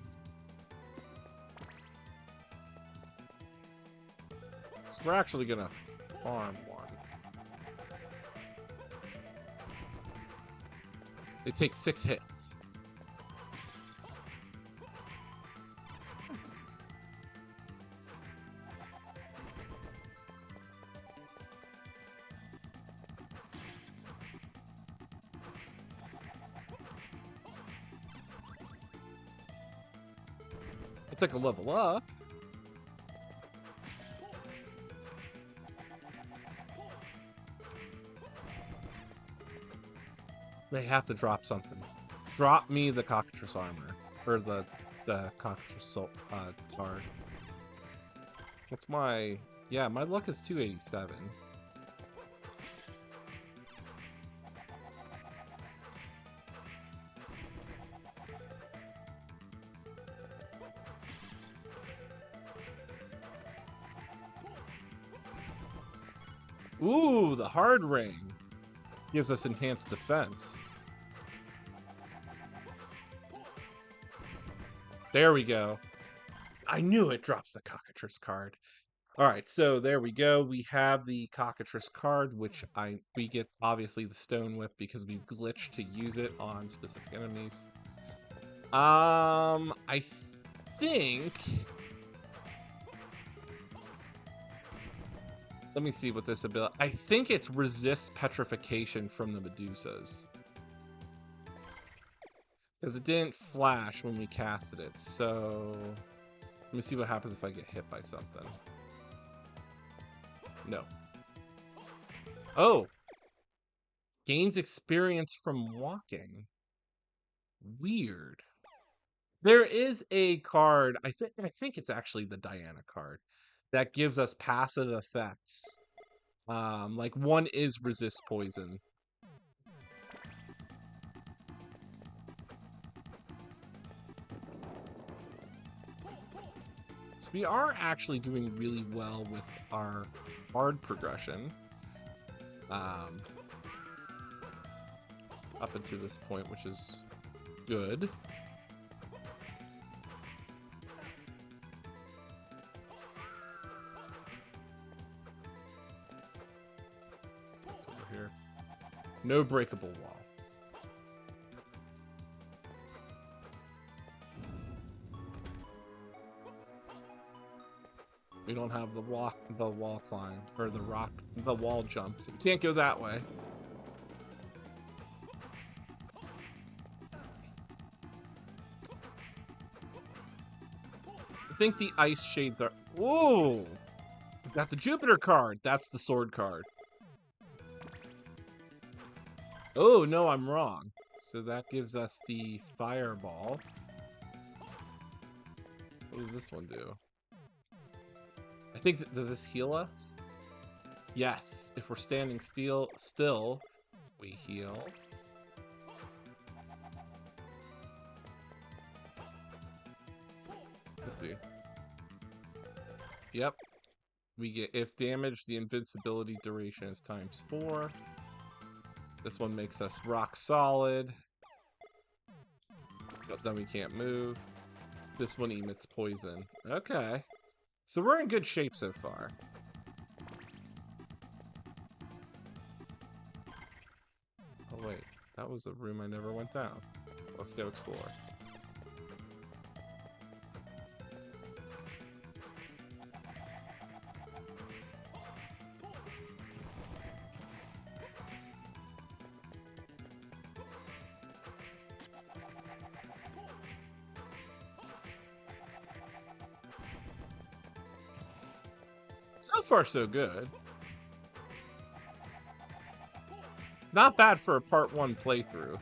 So we're actually gonna farm one. They take 6 hits. I took a level up. They have to drop something. Drop me the cockatrice armor. Or the cockatrice soul card. What's my... Yeah, my luck is 287. Ooh, the hard ring. Gives us enhanced defense. There we go. I knew it drops the cockatrice card. All right, so there we go. We have the cockatrice card, which we get obviously the stone whip because we've glitched to use it on specific enemies. I think. Let me see what this ability. I think it's resist petrification from the Medusas. Because it didn't flash when we casted it, so let me see what happens if I get hit by something. No. Oh! Gains experience from walking. Weird. There is a card, I think it's actually the Diana card, that gives us passive effects. Like one is resist poison. So we are actually doing really well with our hard progression. Up until this point, which is good. No breakable wall. We don't have the wall climb, or the wall jump, so we can't go that way. I think the ice shades are... Whoa! We got the Jupiter card. That's the sword card. Oh, no, I'm wrong. So that gives us the fireball. What does this one do? I think that, does this heal us? Yes. If we're standing still, we heal. Let's see. Yep. We get, if damaged, the invincibility duration is ×4. This one makes us rock solid. But then we can't move. This one emits poison. Okay. So we're in good shape so far. Oh wait, that was a room I never went down. Let's go explore. So far, so good. Not bad for a part 1 playthrough.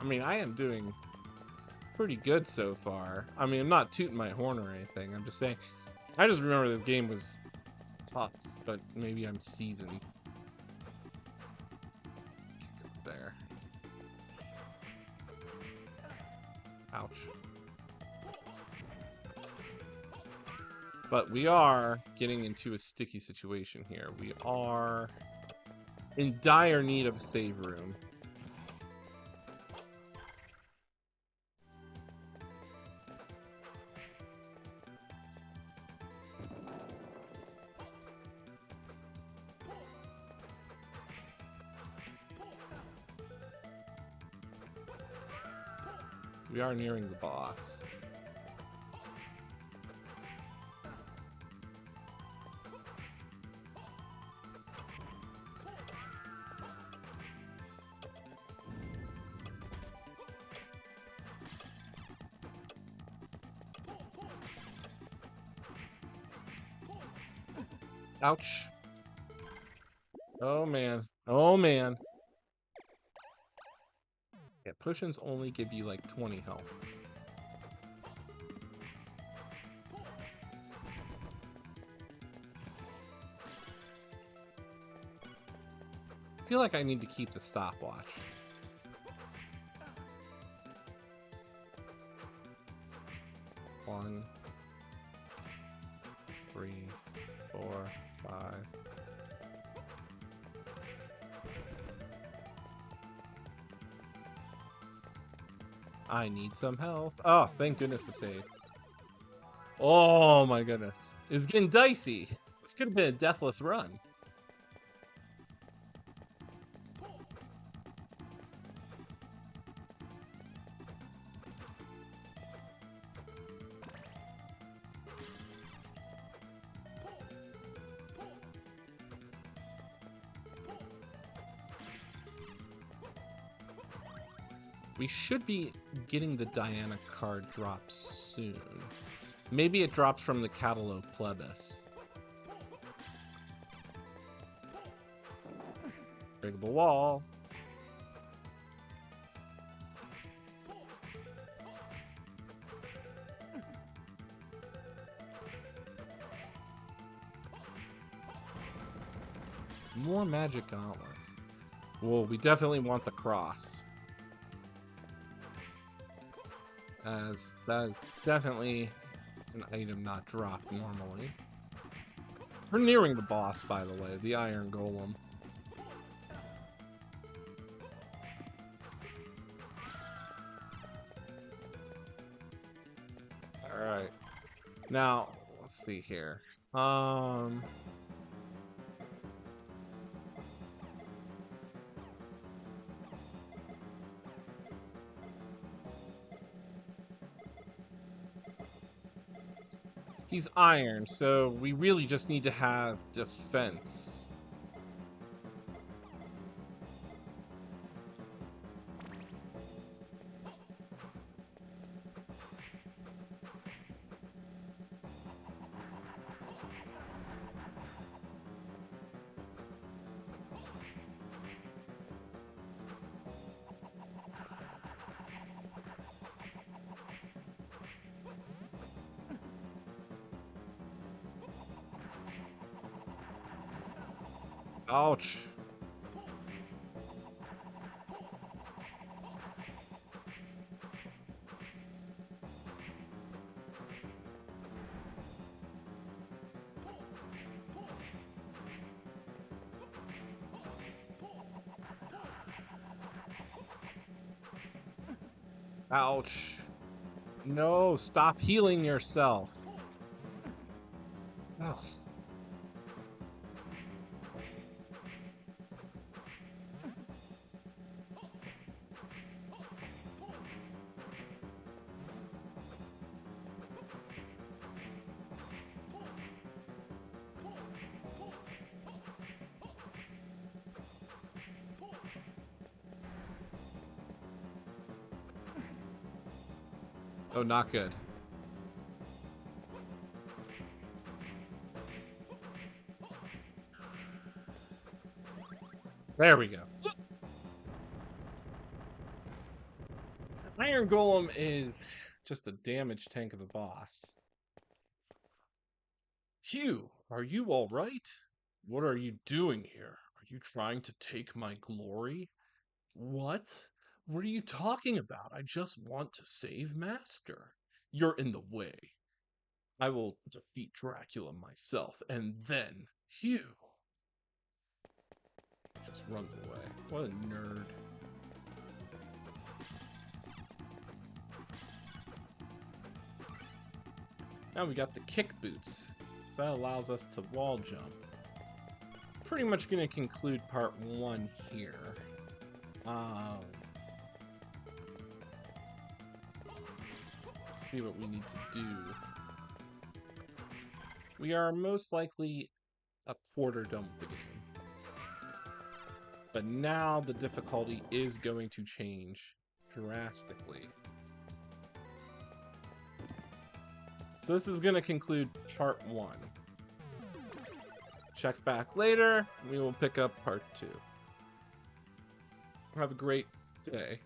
I mean, I am doing pretty good so far. I mean, I'm not tooting my horn or anything. I'm just saying, I just remember this game was tough, but maybe I'm seasoned. There. Ouch. But we are getting into a sticky situation here. We are in dire need of a save room. So we are nearing the boss. Ouch. Oh man. Oh man. Yeah, potions only give you like 20 health. I feel like I need to keep the stopwatch. One, 3, 4, 5. I need some health. Oh, thank goodness to save. Oh my goodness. It's getting dicey. This could have been a deathless run. We should be getting the Diana card drop soon. Maybe it drops from the Catalo Plebis. Breakable wall. More magic gauntlets. Whoa, we definitely want the cross. As that is definitely an item not dropped normally. We're nearing the boss, by the way, the Iron Golem. All right. Now, let's see here. He's iron, so we really just need to have defense. Ouch. Ouch. No, stop healing yourself. Ugh. Oh, not good. There we go. Iron Golem is just a damage tank of the boss. Hugh, are you all right? What are you doing here? Are you trying to take my glory? What? What are you talking about? I just want to save Master. You're in the way. I will defeat Dracula myself, and then Hugh just runs away. What a nerd. Now we got the kick boots. So that allows us to wall jump. Pretty much going to conclude part 1 here. See what we need to do. We are most likely a quarter done with the game. But now the difficulty is going to change drastically. So this is going to conclude part 1. Check back later. We will pick up part 2. Have a great day.